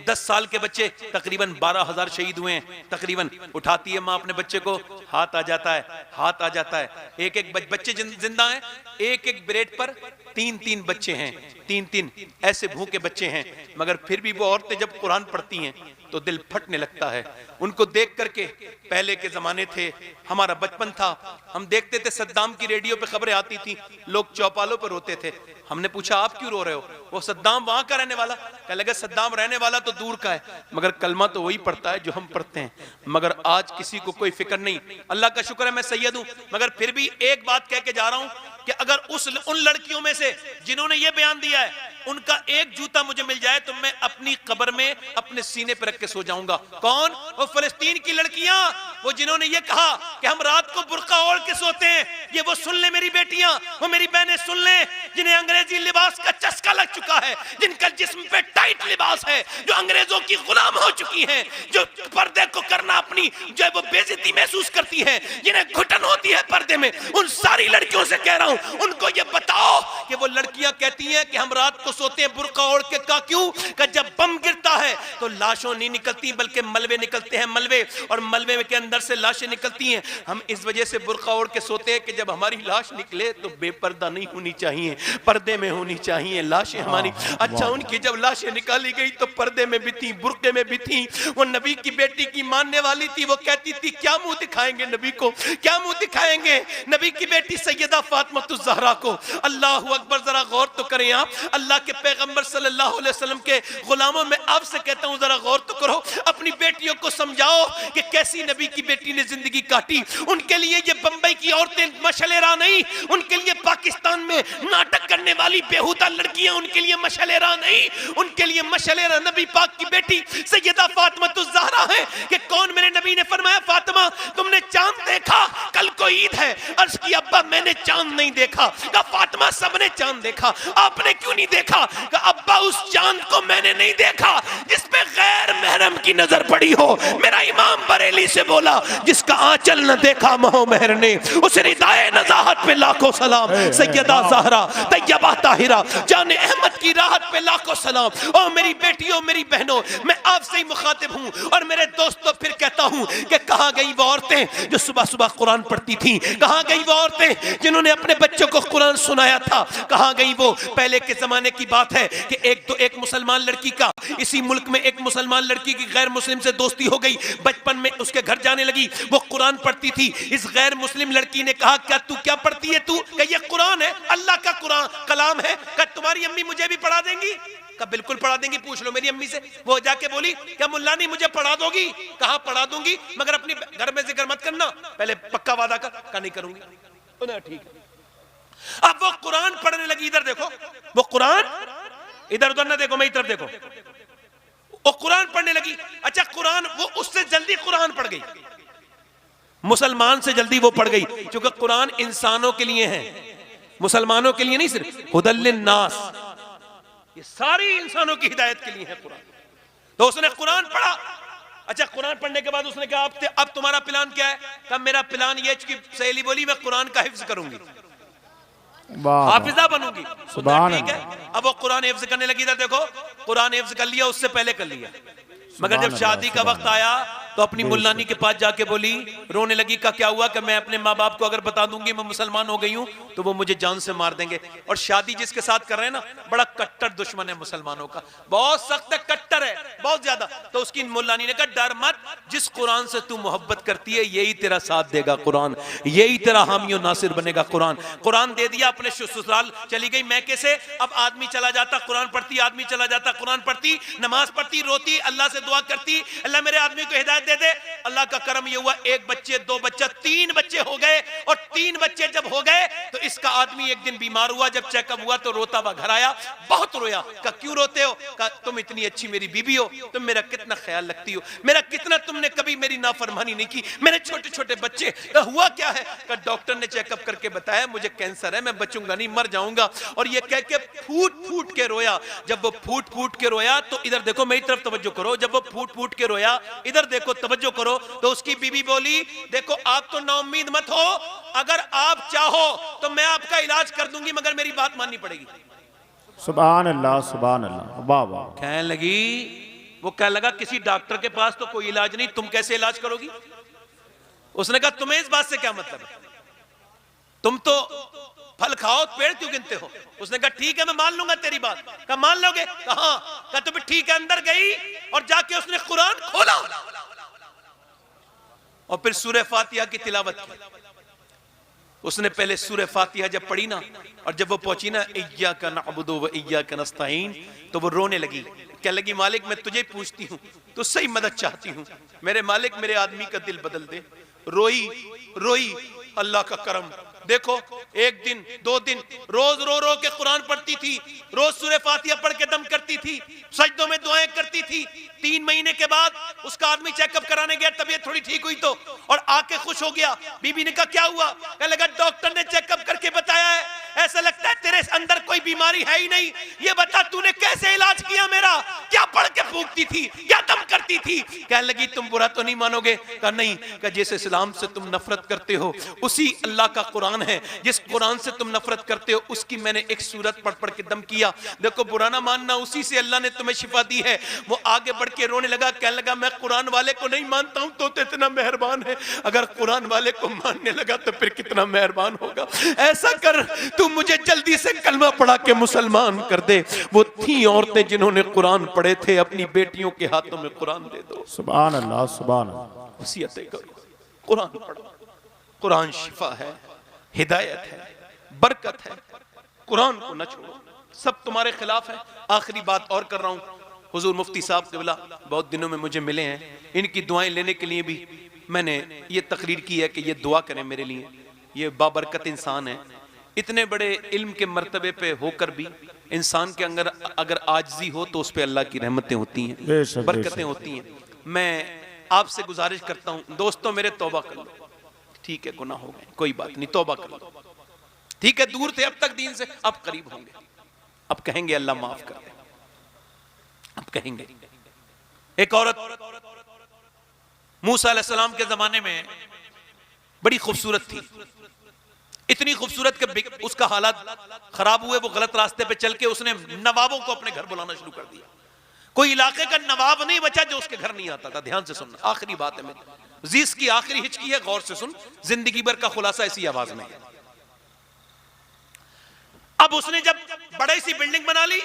10 साल के बच्चे, तकरीबन 12,000 शहीद हुए हैं। तकरीबन उठाती है माँ अपने बच्चे को, हाथ आ जाता है, हाथ आ जाता है। एक एक बच्चे जिंदा हैं, एक एक ब्रेड पर 3-3 बच्चे हैं, 3-3 ऐसे भूखे बच्चे हैं। मगर फिर भी वो औरतें जब कुरान पढ़ती हैं तो दिल फटने लगता है उनको देख करके। पहले के जमाने थे, हमारा बचपन था, हम देखते थे सद्दाम की रेडियो पे खबरें आती थी, लोग चौपालों पर रोते थे। हमने पूछा आप क्यों रो रहे हो? वो सद्दाम वहां का रहने वाला, कह लगे सद्दाम रहने वाला तो दूर का है, मगर कलमा तो वही पढ़ता है जो हम पढ़ते हैं। मगर आज किसी को कोई फिक्र नहीं। अल्लाह का शुक्र है मैं सैयद हूं, मगर फिर भी एक बात कह के जा रहा हूं कि अगर उन लड़कियों में से जिन्होंने ये बयान दिया है उनका एक जूता मुझे मिल जाए तो मैं अपनी कब्र में अपने सीने पर रख के सो जाऊंगा। कौन? वो फलस्तीन की लड़कियां, वो जिन्होंने ये कहा कि हम रात को बुर्का ओढ़ के सोते हैं। ये वो सुन ले मेरी बेटियां, वो मेरी बहनें सुन ले, जिन्हें अंग्रेजी लिबास का चस्का लग चुका है, जिनका जिस्म पे टाइट लिबास है, जो अंग्रेजों की गुलाम हो चुकी हैं, जो पर्दे को करना अपनी जो है वो बेइज्जती महसूस करती हैं, जिन्हें घुटन होती है पर्दे में। उन सारी लड़कियों से कह रहा हूं उनको ये बताओ कि वो लड़कियां कहती हैं कि हम रात को सोते हैं बुर्का ओढ़ के। का क्यों? कि जब बम गिरता है तो लाशों नहीं निकलती बल्कि मलबे निकलते हैं, मलबे, और मलबे के अंदर से लाशें निकलती हैं। हम इस वजह से बुर्का ओढ़ के सोते हैं कि जब हमारी लाश निकले तो बेपर्दा नहीं होनी चाहिए, पर्दे में होनी चाहिए लाशें हमारी। अच्छा, उनकी जब लाशें निकाली गई तो पर्दे में भी थी, बुर्के में भी थी। वो नबी की बेटी की मानने वाली थी, वो कहती थी क्या मुंह दिखाएंगे नबी को, क्या मुंह दिखाएंगे नबी की बेटी सैयदा फातिमा ज़हरा को। अल्लाह अकबर, जरा गौर तो करें आप, अल्लाह के पैगंबर सल्लल्लाहु अलैहि वसल्लम के गुलामों में आपसे कहता हूं जरा गौर तो करो, अपनी बेटियों को समझाओ कि कैसी नबी की बेटी ने जिंदगी काटी। उनके लिए ये बंबई की औरतें मशले राह नहीं, उनके लिए पाकिस्तान में नाटक करने वाली बेहुदा लड़कियां उनके लिए मशले राह नहीं, उनके लिए मशले राह नबी पाक की बेटी सैयदा फातिमा ज़हरा है। कि कौन? मेरे नबी ने फरमाया फातिमा तुमने चांद देखा? कल को ईद है। अर्ज की अब्बा मैंने चांद नहीं देखा। कहा फातिमा सबने चांद देखा, आपने क्यों नहीं देखा? कहा अब्बा उस चांद को मैंने नहीं देखा जिसपे गैर महरम की नजर पड़ी हो। मेरा इमाम बरेली से बोला जिसका आंचल न देखा महो महर ने, उस रिदाए नज़ाहत पे लाखों सलाम। सैयदा ज़हरा, तैयबा ताहिरा, जाने अहमद की राहत पे लाखों सलाम। और मेरी बेटियों, मेरी बहनों, मैं आपसे ही मुखातिब हूँ और मेरे दोस्तों फिर कहता हूँ कि कहाँ गई वो औरतें जो सुबह सुबह कुरान पढ़ती थी? कहाँ गई वो औरतें जिन्होंने अपने बच्चों को कुरान सुनाया था? कहाँ गई वो? पहले के जमाने की बात है कि एक मुसलमान लड़की का इसी मुल्क में एक मुसलमान लड़की की गैर मुस्लिम से दोस्ती हो गई। बचपन में उसके घर जाने लगी, वो कुरान पढ़ती थी। इस गैर मुस्लिम लड़की ने कहा क्या तू क्या पढ़ती है? तू क्या ये कुरान है, अल्लाह का कुरान कलाम है? क्या तुम्हारी अम्मी मुझे भी पढ़ा देंगी? का बिल्कुल पढ़ा देंगी, पूछ लो मेरी अम्मी से। वो जाके बोली क्या मुल्ला नहीं मुझे पढ़ा दोगी? कहा पढ़ा दूंगी, मगर अपने घर में जिक्र मत करना, पहले पक्का वादा कर। का नहीं करूंगी। ठीक है। अब वो कुरान पढ़ने लगी। इधर देखो, वो कुरान, इधर उधर ना देखो, मैं इधर देखो। और कुरान पढ़ने लगी। अच्छा कुरान वो उससे जल्दी कुरान पढ़ गई, मुसलमान से जल्दी वो पढ़ गई, क्योंकि कुरान इंसानों के लिए है, मुसलमानों के लिए नहीं, सिर्फ हुदल लिन्नास, ये सारी इंसानों की हिदायत के लिए है कुरान। तो उसने कुरान पढ़ा। अच्छा कुरान पढ़ने के बाद उसने कहा अब तुम्हारा प्लान क्या है? कहा मेरा प्लान ये, सहेली बोली मैं कुरान का हिफ्ज करूंगी, हाफिजा बनूंगी। ठीक है, अब वो कुरान हिफ्ज करने लगी। था देखो कुरान हिफ्ज कर लिया, उससे पहले कर लिया, मगर जब शादी का वक्त आया तो अपनी मुल्लानी के पास जाके बोली, रोने लगी। का क्या हुआ? कि मैं अपने माँ बाप को अगर बता दूंगी मैं मुसलमान हो गई हूं तो वो मुझे जान से मार देंगे। और शादी जिसके साथ कर रहे हैं ना, बड़ा कट्टर दुश्मन है मुसलमानों का, बहुत सख्त है, कट्टर है बहुत ज्यादा। तो उसकी मुल्लानी ने कहा डर मत, जिस कुरान से तू मोहब्बत करती है यही तेरा साथ देगा कुरान, यही तेरा हामी नासिर बनेगा कुरान। कुरान दे दिया, अपने ससुराल चली गई मैके से। अब आदमी चला जाता कुरान पढ़ती, आदमी चला जाता कुरान पढ़ती, नमाज पढ़ती, रोती, अल्लाह से दुआ करती, अल्लाह मेरे आदमी को हिदायत दे दे। अल्लाह का करम ये हुआ, एक बच्चे, दो बच्चा, 3 बच्चे हो गए। और 3 बच्चे जब हो गए तो इसका आदमी एक दिन बीमार हुआ। जब चेकअप हुआ तो रोता हुआ घर आया, बहुत रोया। कहा क्यों रोते हो? कहा तुम इतनी अच्छी मेरी बीबी हो, तुम मेरा कितना ख्याल रखती हो, मेरा कितना, तुमने कभी मेरी नाफरमानी नहीं की, मेरे छोटे छोटे बच्चे। कहा हुआ क्या है? कहा डॉक्टर ने चेकअप करके बताया मुझे कैंसर है, मैं बचूंगा नहीं, मर जाऊंगा। और ये कह के फूट फूट के रोया। जब वो फूट फूट के रोया तो इधर देखो, मेरी तरफ तवज्जो करो, जब वो फूट फूट के रोया इधर देखो, तवज्जो करो, तो उसकी बीबी बोली देखो आप तो नाउम्मीद मत हो, अगर आप चाहो तो मैं आपका इलाज कर दूंगी, मगर मेरी बात माननी पड़ेगी। सुभान अल्लाह, सुभान अल्लाह, वाह वाह। कहने लगी, वो कहने लगा किसी डॉक्टर के पास तो कोई इलाज नहीं, तुम कैसे इलाज करोगी? उसने कहा तुम्हें इस बात से क्या मतलब है, तुम तो फल खाओ पेड़ क्यों गिनते हो? उसने कहा ठीक है मैं मान लूंगा तेरी बात। कहा मान लोगे? कहा हाँ। तो फिर ठीक है। अंदर गई और जाके उसने कुरान खोला और फिर सूरह फातिहा की तिलावत की। उसने पहले सूरह फातिहा जब पढ़ी ना, और जब वो पहुंची ना इय्याका नअबुदु व इय्याका नस्तईन, तो वो रोने लगी। कहने लगी मालिक मैं तुझे पूछती हूँ, तो सही मदद चाहती हूँ, मेरे मालिक मेरे आदमी का दिल बदल दे। रोई रोई, अल्लाह का करम देखो, 1 दिन 2 दिन रोज रो रो के कुरान पढ़ती थी, रोज सूरह फातिहा पढ़ के दम करती थी, सजदों में दुआएं करती थी। 3 महीने के बाद उसका आदमी चेकअप कराने गया, तबीयत थोड़ी ठीक हुई तो, और आके खुश हो गया। बीबी ने कहा क्या हुआ? कहने लगा डॉक्टर ने चेकअप करके बताया है, ऐसा लगता है तेरे अंदर कोई बीमारी है ही नहीं। ये बता तूने कैसे इलाज किया मेरा? क्या पढ़ के फूंकती थी, क्या दम करती थी? कहने लगी तुम बुरा तो नहीं मानोगे? कहा नहीं। कहा जिस इस्लाम से तुम नफरत करते हो उसी अल्लाह का कुरान है, जिस कुरान से तुम नफरत करते हो उसकी मैंने एक सूरत पढ़ पढ़ के दम किया। देखो बुरा ना मानना, उसी से अल्लाह ने तुम्हें शिफा दी है। वो आगे बढ़ के रोने लगा, कहने लगा मैं कुरान वाले को नहीं मानता हूं तो इतना मेहरबान है, अगर कुरान वाले को मानने लगा तो फिर कितना मेहरबान होगा। ऐसा कर तू मुझे जल्दी से कलमा पढ़ा के मुसलमान कर दे। वो थी औरतें जिन्होंने कुरान पढ़े थे, अपनी बेटियों के हाथों में कुरान दे दो। सुभान अल्लाह, सुभान अल्लाह। वसीयतें करो, कुरान पढ़ो, कुरान शिफा है, हिदायत है, बरकत है, कुरान को न छोड़ो। सब तुम्हारे खिलाफ है। आखिरी बात और कर रहा हूं, हुजूर मुफ्ती साहब क़िबला बहुत दिनों में मुझे मिले हैं, इनकी दुआएं लेने के लिए भी मैंने ये तकरीर की है कि ये दुआ करें मेरे लिए। ये बाबरकत इंसान है, इतने बड़े इल्म के मर्तबे पे होकर भी इंसान के अंदर अगर आजिज़ी हो तो उस पर अल्लाह की रहमतें होती हैं, बरकतें होती हैं। मैं आपसे गुजारिश करता हूँ दोस्तों, मेरे तौबा कर लो। ठीक है गुनाह हो गए, कोई बात नहीं, तौबा कर लो। ठीक है दूर थे अब तक दीन से, अब करीब होंगे, अब कहेंगे अल्लाह माफ कर दे, अब कहेंगे। एक औरत मूसा अलैहिस्सलाम के जमाने में बड़ी खूबसूरत थी, इतनी खूबसूरत कि उसका हालात खराब हुए। वो गलत रास्ते पे चल के उसने नवाबों को अपने घर बुलाना शुरू कर दिया। कोई इलाके का नवाब नहीं बचा जो उसके घर नहीं आता था। ध्यान से सुनना, आखिरी बात है मेरी, जीस की आखिरी हिचकी है, गौर से सुन, जिंदगी भर का खुलासा इसी आवाज में है। अब उसने जब बड़ी सी बिल्डिंग बना ली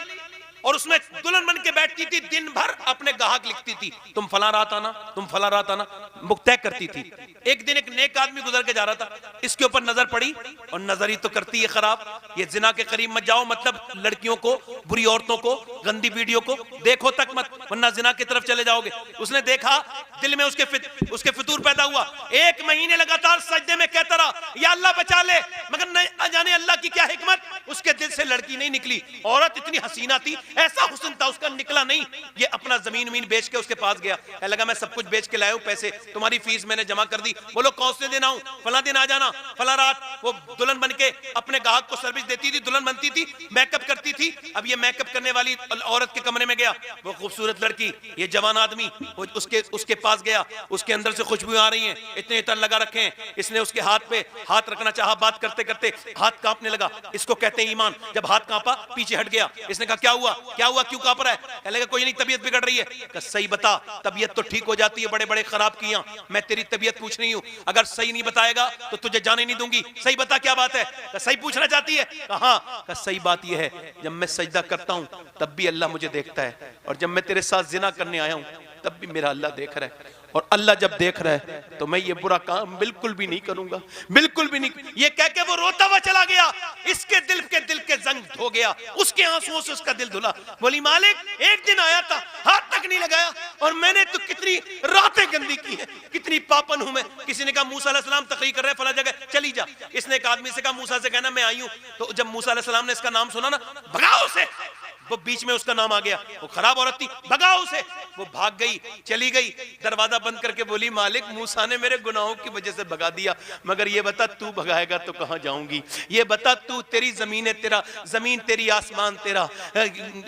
और उसमें दुल्हन बन के बैठती थी, दिन भर अपने ग्राहक लिखती थी, तुम फला रात आना, तुम फला रात आना, मुक्तय करती थी। एक दिन एक नेक आदमी गुजर के जा रहा था, इसके ऊपर नजर पड़ी, और नजर ही तो करती है खराब, ये जिना के करीब मत जाओ, मतलब लड़कियों को, बुरी औरतों को, गंदी वीडियो को देखो तक मत, वरना जिना की तरफ चले जाओगे। उसने देखा, दिल में उसके फितूर पैदा हुआ। 1 महीने लगातार सजदे में कहता रहा या अल्लाह बचा ले, मगर न जाने अल्लाह की क्या हिकमत, उसके दिल से लड़की नहीं निकली। औरत इतनी हसीना थी, ऐसा हुस्न था उसका, निकला नहीं। ये अपना जमीन बेच के उसके पास गया, कहने लगा मैं सब कुछ बेच के लाया हूं, पैसे तुम्हारी फीस मैंने जमा कर दी। बोलो कौन से दिन आऊं? फला दिन आ जाना, फला रात। वो दुल्हन बन के अपने ग्राहक को सर्विस देती थी, दुल्हन बनती थी, मेकअप करती थी। अब ये मेकअप करने वाली औरत के कमरे में गया, वो खूबसूरत लड़की, ये जवान आदमी, वो उसके पास गया, उसके अंदर से खुशबू आ रही है, इतने इतर लगा रखे हैं। इसने उसके हाथ पे हाथ रखना चाहा, बात करते करते हाथ कांपने लगा। इसको कहते हैं ईमान। जब हाथ कांपा पीछे हट गया। इसने कहा क्या हुआ, क्या हुआ, क्यों कांप रहा है? कहने लगा कोई नहीं, तबीयत बिगड़ रही है। कहा सही बता, तबीयत तो ठीक हो जाती है बड़े बड़े खराब किया, मैं तेरी तबीयत पूछ रही हूं, अगर सही नहीं बताएगा तो तुझे जाने नहीं दूंगी, सही बता क्या बात है? कहा सही पूछना चाहती है? कहा सही बात यह है, जब मैं सजदा करता हूं तब भी अल्लाह मुझे देखता है, और जब मैं तेरे साथ जिना करने आया हूं तब भी मेरा अल्लाह देख रहा है, और अल्लाह जब देख रहा है तो मैं ये बुरा काम बिल्कुल भी नहीं करूंगा, बिल्कुल भी नहीं। ये कह के वो रोता हुआ चला गया। इसके दिल के जंग हो गया, उसके आंसुओं से उसका दिल धुला। बोली मालिक एक दिन आया था, हाथ तक नहीं लगाया, और मैंने तो कितनी रातें गंदी की है, कितनी पापन हूं मैं। किसी ने कहा मूसा अलैहि सलाम तकरीर कर रहे फला जगह, चली जा। इसने एक आदमी से कहा मूसा से कहना मैं आई हूं। तो जब मूसा अलैहि सलाम ने इसका नाम सुना ना, भगाओ उसे, वो बीच में उसका नाम आ गया, वो खराब औरत थी, भगाओ उसे। वो भाग गई, चली गई, दरवाजा बंद करके बोली मालिक मूसा ने मेरे गुनाहों की वजह से भगा दिया, मगर ये बता तू भगाएगा तो कहां जाऊंगी? ये बता तू, तेरी जमीन है तेरा, जमीन तेरी, आसमान तेरा,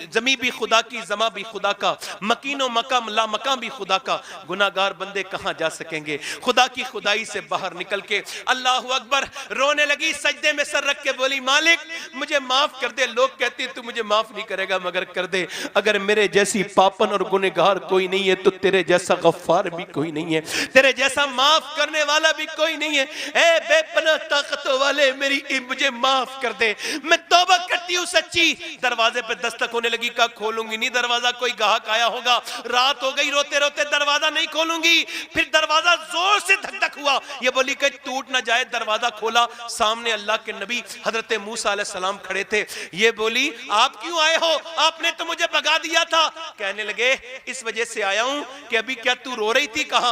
जमी भी खुदा की, जमा भी खुदा का, मकीनो मकाम ला मकाम भी खुदा का, गुनाहगार बंदे कहां जा सकेंगे? खुदा की खुदाई से बाहर निकल के अल्लाह अकबर, रोने लगी, सजदे में सर रख के बोली मालिक मुझे माफ कर दे। लोग कहते तू मुझे माफ नहीं करेगा, मगर कर दे। अगर मेरे जैसी पापन और गुनहगार कोई नहीं है तो तेरे जैसा गफ्फार भी कोई नहीं है, तेरे जैसा माफ करने वाला भी कोई नहीं है। ए बेपनाह ताकतों वाले, मुझे माफ कर दे, मैं तौबा करती हूँ सच्ची। दरवाजे पे दस्तक होने लगी, कहा खोलूंगी नहीं दरवाजा, कोई ग्राहक आया होगा, रात हो गई, रोते रोते दरवाजा नहीं खोलूंगी। फिर दरवाजा जोर से धक धक हुआ, ये बोली कि टूट ना जाए, दरवाजा खोला, सामने अल्लाह के नबी हजरत मूसा अलैहि सलाम खड़े थे। ये बोली आप क्यों आए हो? आपने तो मुझे भगा दिया था। कहने लगे इस वजह से आया हूं कि अभी क्या तू रो रही थी? कहा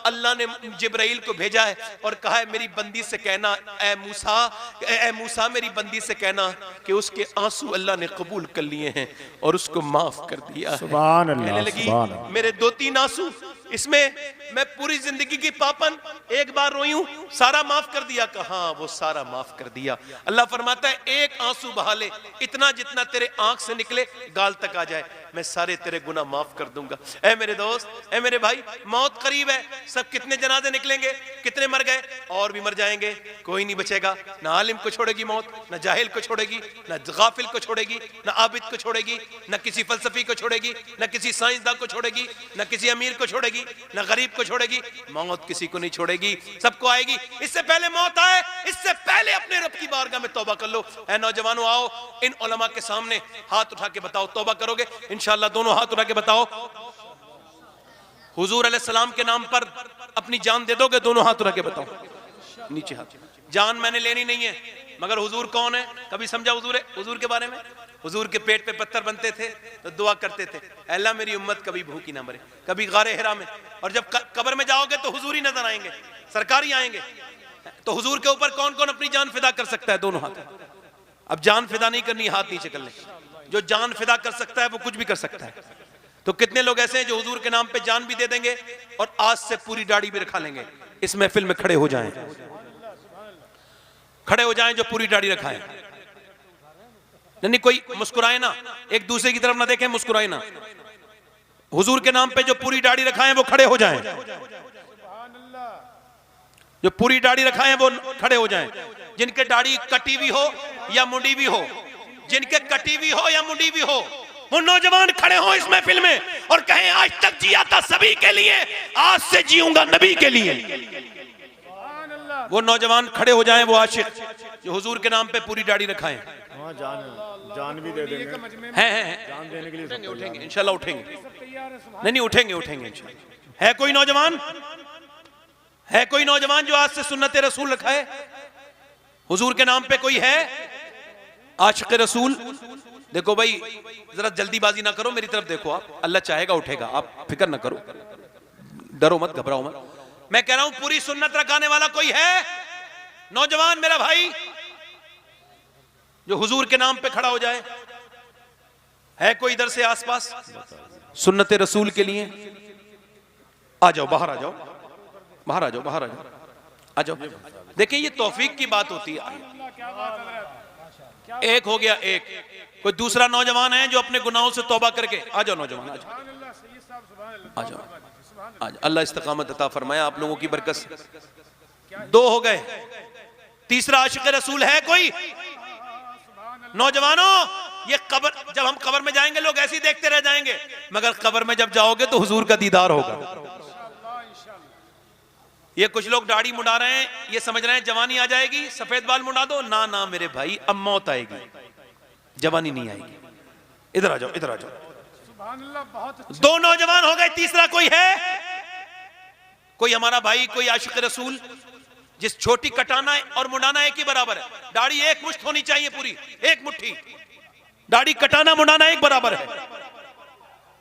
अल्लाह ने जिब्राइल को भेजा है और कहा है मेरी बंदी से कहना, ए मूसा मेरी बंदी से कहना कि उसके आंसू अल्लाह ने कबूल कर लिए हैं और उसको माफ कर दिया। सुभान अल्लाह, कहने लगी सुभान अल्लाह। मेरे 2-3 आंसू, इसमें मैं पूरी जिंदगी की पापन एक बार रोई हूं, सारा माफ कर दिया। कहा वो सारा माफ कर दिया। अल्लाह फरमाता है एक आंसू बहा ले, इतना जितना तेरे आंख से निकले गाल तक आ जाए, मैं सारे तेरे गुनाह माफ कर दूंगा। ऐ मेरे दोस्त, ऐ मेरे भाई, मौत करीब है। सब कितने जनाजे निकलेंगे, कितने मर गए, और भी मर जाएंगे, कोई नहीं बचेगा। ना आलिम को छोड़ेगी मौत, ना जाहिल को छोड़ेगी, ना गाफिल को छोड़ेगी, ना आबिद को छोड़ेगी, ना किसी फलसफी को छोड़ेगी, ना किसी साइंसदान को छोड़ेगी, ना किसी अमीर को छोड़ेगी, ना गरीब को छोड़ेगी। मौत किसी को नहीं छोड़ेगी, सबको आएगी। इससे पहले मौत आए, इससे पहले अपने रब की बारगाह में तौबा कर लो। ऐ नौजवानों आओ इन उलमा के सामने हाथ उठा के बताओ तौबा करोगे? इंशाअल्लाह दोनों हाथ उठा के बताओ हुजूर अलैहिस्सलाम के नाम पर अपनी जान दे दोगे? दोनों हाथ उठा के बताओ, नीचे हाथ। जान मैंने लेनी नहीं है, मगर हुजूर कौन है? कभी समझा हुजूर के बारे में? हुजूर के पेट पे पत्थर बनते थे तो दुआ करते थे, अल्लाह मेरी उम्मत कभी भूखी ना मरे। कभी गारे हिरा में, और जब कब्र में जाओगे तो हुजूर ही नजर आएंगे, सरकार ही आएंगे। तो हुजूर के ऊपर कौन कौन अपनी जान फिदा कर सकता है? दोनों हाथ। अब जान फिदा नहीं करनी, हाथ नीचे कर ले। जो जान फिदा कर सकता है वो कुछ भी कर सकता है। तो कितने लोग ऐसे हैं जो हुजूर के नाम पे जान भी दे देंगे और आज से पूरी दाढ़ी भी रखा लेंगे। इस महफिल में खड़े हो जाएं, खड़े हो जाएं जो पूरी दाढ़ी रखाएं। नहीं कोई मुस्कुराए ना, एक दूसरे की तरफ ना देखें, मुस्कुराए ना। हुजूर के नाम पे जो पूरी दाढ़ी रखाएं वो खड़े हो जाएं, जो पूरी दाढ़ी रखाएं वो खड़े हो जाएं। जिनके दाढ़ी कटी हुई हो या मुंडी हुई हो, जिनके कटी हुई हो या मुंडी हुई हो, वो नौजवान खड़े हो इस महफिल में और कहें आज तक जिया था सभी के लिए, आज से जीऊंगा नबी के लिए। वो नौजवान खड़े हो जाएं, वो आशिक जो हुजूर के नाम पे पूरी दाढ़ी रखाएं। जान भी दे देंगे, हैं जान देने के लिए नहीं उठेंगे, इंशाल्लाह उठेंगे। नहीं उठेंगे इंशाल्लाह। है कोई नौजवान, है कोई नौजवान जो आज से सुन्नत रसूल रखाए? हुजूर के नाम पे कोई है आशिक रसूल? देखो भाई जरा जल्दीबाजी ना करो, मेरी तरफ देखो आप, अल्लाह चाहेगा उठेगा, आप फिक्र ना करो, डरो मत, घबराओ मत। मैं कह रहा हूं पूरी सुन्नत रखाने वाला कोई है नौजवान मेरा भाई जो हुजूर के नाम पे खड़ा हो जाए? है कोई इधर से आसपास सुन्नत रसूल के लिए? आ जाओ, बाहर आ जाओ, बाहर आ जाओ, बाहर आ जाओ, आ जाओ। देखिए ये तौफीक की बात होती है। एक हो गया, एक कोई दूसरा नौजवान है जो अपने गुनाहों से तौबा करके, आ जाओ नौजवान, आ जाओ, आ जाओ, आ जाओ। अल्लाह इस्तकामत अता फरमाए आप लोगों की बरकत से। दो हो गए, तीसरा आशिक रसूल है कोई? नौजवानों, ये कब्र, जब हम कब्र में जाएंगे लोग ऐसे ही देखते रह जाएंगे, मगर कब्र में जब जाओगे तो हुजूर का दीदार होगा। ये कुछ लोग दाढ़ी मुड़ा रहे हैं, ये समझ रहे हैं जवानी आ जाएगी, सफेद बाल मुड़ा दो। ना ना मेरे भाई, अब मौत आएगी, जवानी नहीं आएगी। इधर आ जाओ, इधर आ जाओ। दो नौजवान हो गए, तीसरा कोई है? कोई हमारा भाई, कोई आशिक रसूल जिस छोटी कटाना और मुड़ाना एक ही बराबर है। दाढ़ी एक मुश्त होनी चाहिए, पूरी एक मुट्ठी। दाढ़ी कटाना मुड़ाना एक बराबर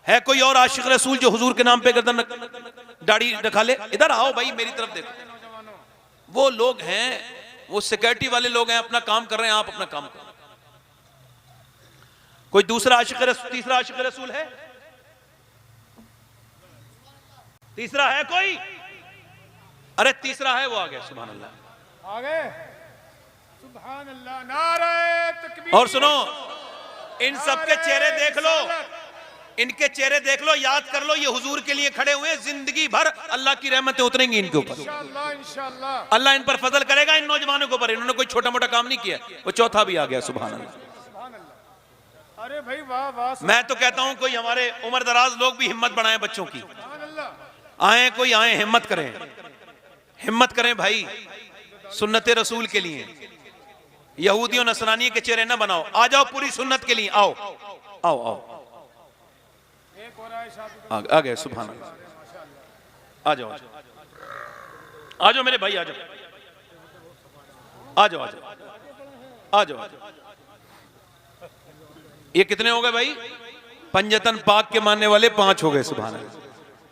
है कोई और आशिक रसूल जो हुजूर के नाम पे गर्दन दाढ़ी रखा ले? इधर आओ भाई, मेरी तरफ देखो। वो लोग हैं, वो सिक्योरिटी वाले लोग हैं, अपना काम कर रहे हैं, आप अपना काम करो। कोई दूसरा आशिक रसूल, तीसरा आशिक रसूल है? तीसरा है कोई? अरे तीसरा है, वो आ गया। सुभान अल्लाह, आ गए। सुभान अल्लाह, नारे तकबीर। और सुनो, इन सबके चेहरे देख लो, इनके चेहरे देख लो, याद कर लो, ये हुजूर के लिए खड़े हुए। जिंदगी भर अल्लाह की रहमतें उतरेंगी इनके ऊपर, इंशाअल्लाह, इंशाअल्लाह। अल्लाह इन पर फजल करेगा, इन नौजवानों के ऊपर। इन्होंने कोई छोटा मोटा काम नहीं किया, वो चौथा भी आ गया। सुभान अल्लाह। अरे भाई वाह वाह। मैं तो कहता हूं कोई हमारे उम्र दराज लोग भी हिम्मत बढ़ाएं बच्चों की। सुभान अल्लाह। आए कोई आए, हिम्मत करें, हिम्मत करें भाई, सुन्नत रसूल के लिए। यहूदियों नसरानी के चेहरे न बनाओ, आ जाओ पूरी सुन्नत के लिए। आओ आओ आओ, आ गए। सुभान अल्लाह, आ जाओ, आ जाओ मेरे भाई, आ जाओ, आ जाओ, आ जाओ, आ जाओ। ये कितने हो गए भाई? पंजतन पाक के मानने वाले 5 हो गए। सुभान अल्लाह।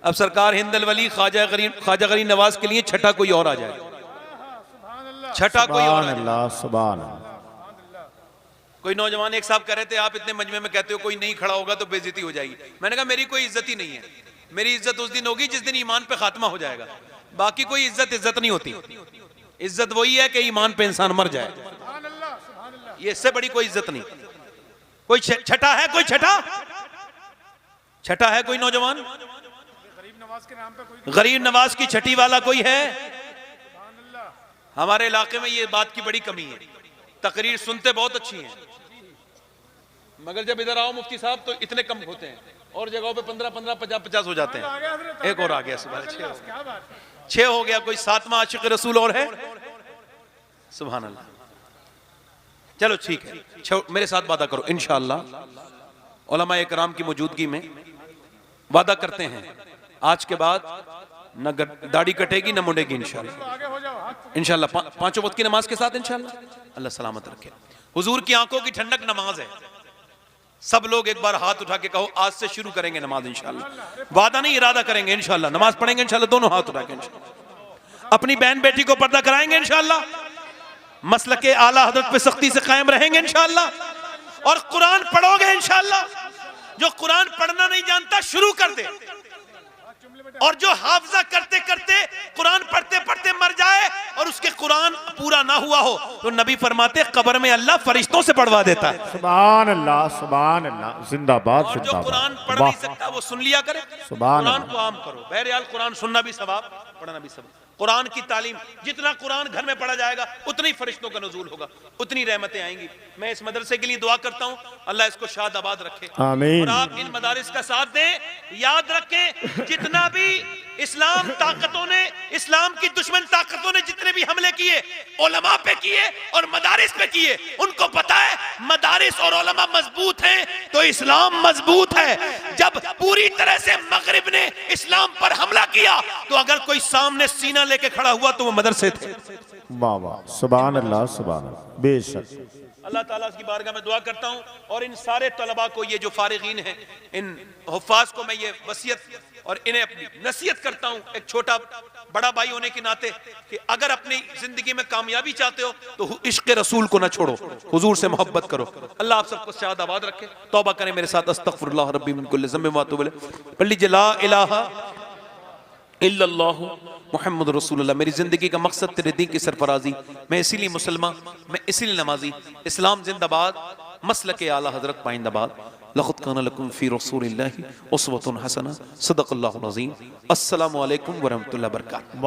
अब सरकार हिंदल वली ख्वाजा गरीब नवाज के लिए छठा कोई और आ जाए, छठा कोई और आ जाए। सुभान अल्लाह। कोई नौजवान एक साहब कह रहे थे, आप इतने मजमे में कहते हो कोई नहीं खड़ा होगा तो बेइज्जती हो जाएगी। मैंने कहा मेरी कोई इज्जत ही नहीं है, मेरी इज्जत उस दिन होगी जिस दिन ईमान पे खात्मा हो जाएगा। बाकी कोई इज्जत नहीं होती। इज्जत वही है कि ईमान पे इंसान मर जाए, ये इससे बड़ी कोई इज्जत नहीं। कोई छठा है? कोई छठा? छठा है कोई नौजवान? गरीब नवाज की छठी वाला कोई है? हमारे इलाके में ये बात की बड़ी कमी है। तकरीर सुनते बहुत अच्छी हैं, मगर जब इधर आओ मुफ्ती साहब तो इतने कम होते हैं, और जगहों पे 15-15, 50-50 हो जाते हैं। एक और आ गया, सुभान, 6 हो गया। कोई 7वां आशिक रसूल और है? सुभान अल्लाह। चलो ठीक है, मेरे साथ वादा करो इंशाअल्लाह, उलमा इकराम की मौजूदगी में वादा करते हैं, आज के बाद न दाढ़ी कटेगी न मुड़ेगी इंशाअल्लाह। इंशाअल्लाह 5 वक्त की नमाज के साथ इंशाअल्लाह। अल्लाह सलामत रखे। हुजूर की आंखों की ठंडक नमाज है। सब लोग एक बार हाथ उठा के कहो, आज से शुरू करेंगे नमाज इंशाअल्लाह। वादा नहीं, इरादा करेंगे इंशाअल्लाह। नमाज पढ़ेंगे इंशाअल्लाह, दोनों हाथ उठा के इंशाअल्लाह। अपनी बहन बेटी को पर्दा कराएंगे इंशाअल्लाह। मसलके आला हज़रत पे सख्ती से कायम रहेंगे इंशाअल्लाह। और कुरान पढ़ोगे इंशाअल्लाह। जो कुरान पढ़ना नहीं जानता शुरू कर दे, और जो हाफजा करते करते कुरान पढ़ते पढ़ते मर जाए और उसके कुरान पूरा ना हुआ हो तो नबी फरमाते कब्र में अल्लाह फरिश्तों से पढ़वा देता है। सुभान अल्लाह, सुभान अल्लाह, जिंदाबाद और जो जिंदाबाद। कुरान पढ़ नहीं सकता वो सुन लिया करे। सुभान कुरान अल्लाह। को आम करो। बहरहाल कुरान सुनना भी सवाब, पढ़ना भी सवाब। कुरान की तालीम, जितना कुरान घर में पढ़ा जाएगा उतनी फरिश्तों का नुज़ूल होगा, उतनी रहमतें आएंगी। मैं इस मदरसे के लिए दुआ करता हूँ, अल्लाह इसको शाद आबाद रखे। आमीन। और आप इन मदारिस का साथ दें। याद रखें, जितना भी इस्लाम ताकतों ने, इस्लाम की दुश्मन ताकतों ने जितने भी हमले किए, उलमा पे किए और मदारिस पे किए, उनको पता है मदारिस और उलमा मजबूत हैं तो इस्लाम मजबूत है। जब पूरी तरह से मगरिब ने इस्लाम पर हमला किया तो अगर कोई सामने सीना लेके खड़ा हुआ तो वो मदरसे थे। वाह वाह, सुभान अल्लाह, सुभान अल्लाह, बेशक। अल्लाह ताला की बारगाह में दुआ करता हूँ, और इन सारे तलबा को, ये जो फारिगीन हैं, इन हुफ्फाज को मैं ये वसीयत और इन्हें अपनी नसीहत करता हूं एक छोटा बड़ा भाई होने के नाते कि अगर अपनी जिंदगी में कामयाबी चाहते हो तो इश्क रसूल को ना छोड़ो, हुजूर से मोहब्बत करो। अल्लाह आप सबको शाद आबाद रखे। तौबा करें मेरे साथ, अस्तगफिरुल्लाह रब्बी मिन कुल्लि ज़म्बिन व अतूबु इलैह। पढ़ लीजिए ला इलाहा इल्लल्लाहु मुहम्मद रसूलुल्लाह। मेरी जिंदगी का मकसद तेरे दीन की सरफराजी, मैं इसीलिए मुसलमान, मैं इसीलिए नमाजी। इस्लाम जिंदाबाद, मसलक आला हजरत पाइंदाबाद। लक़द कान लकुम फ़ी रसूलिल्लाहि उस्वतुन हसना। सदक़ल्लाहुल अज़ीम। अस्सलामु अलैकुम व रहमतुल्लाहि व बरकातहू।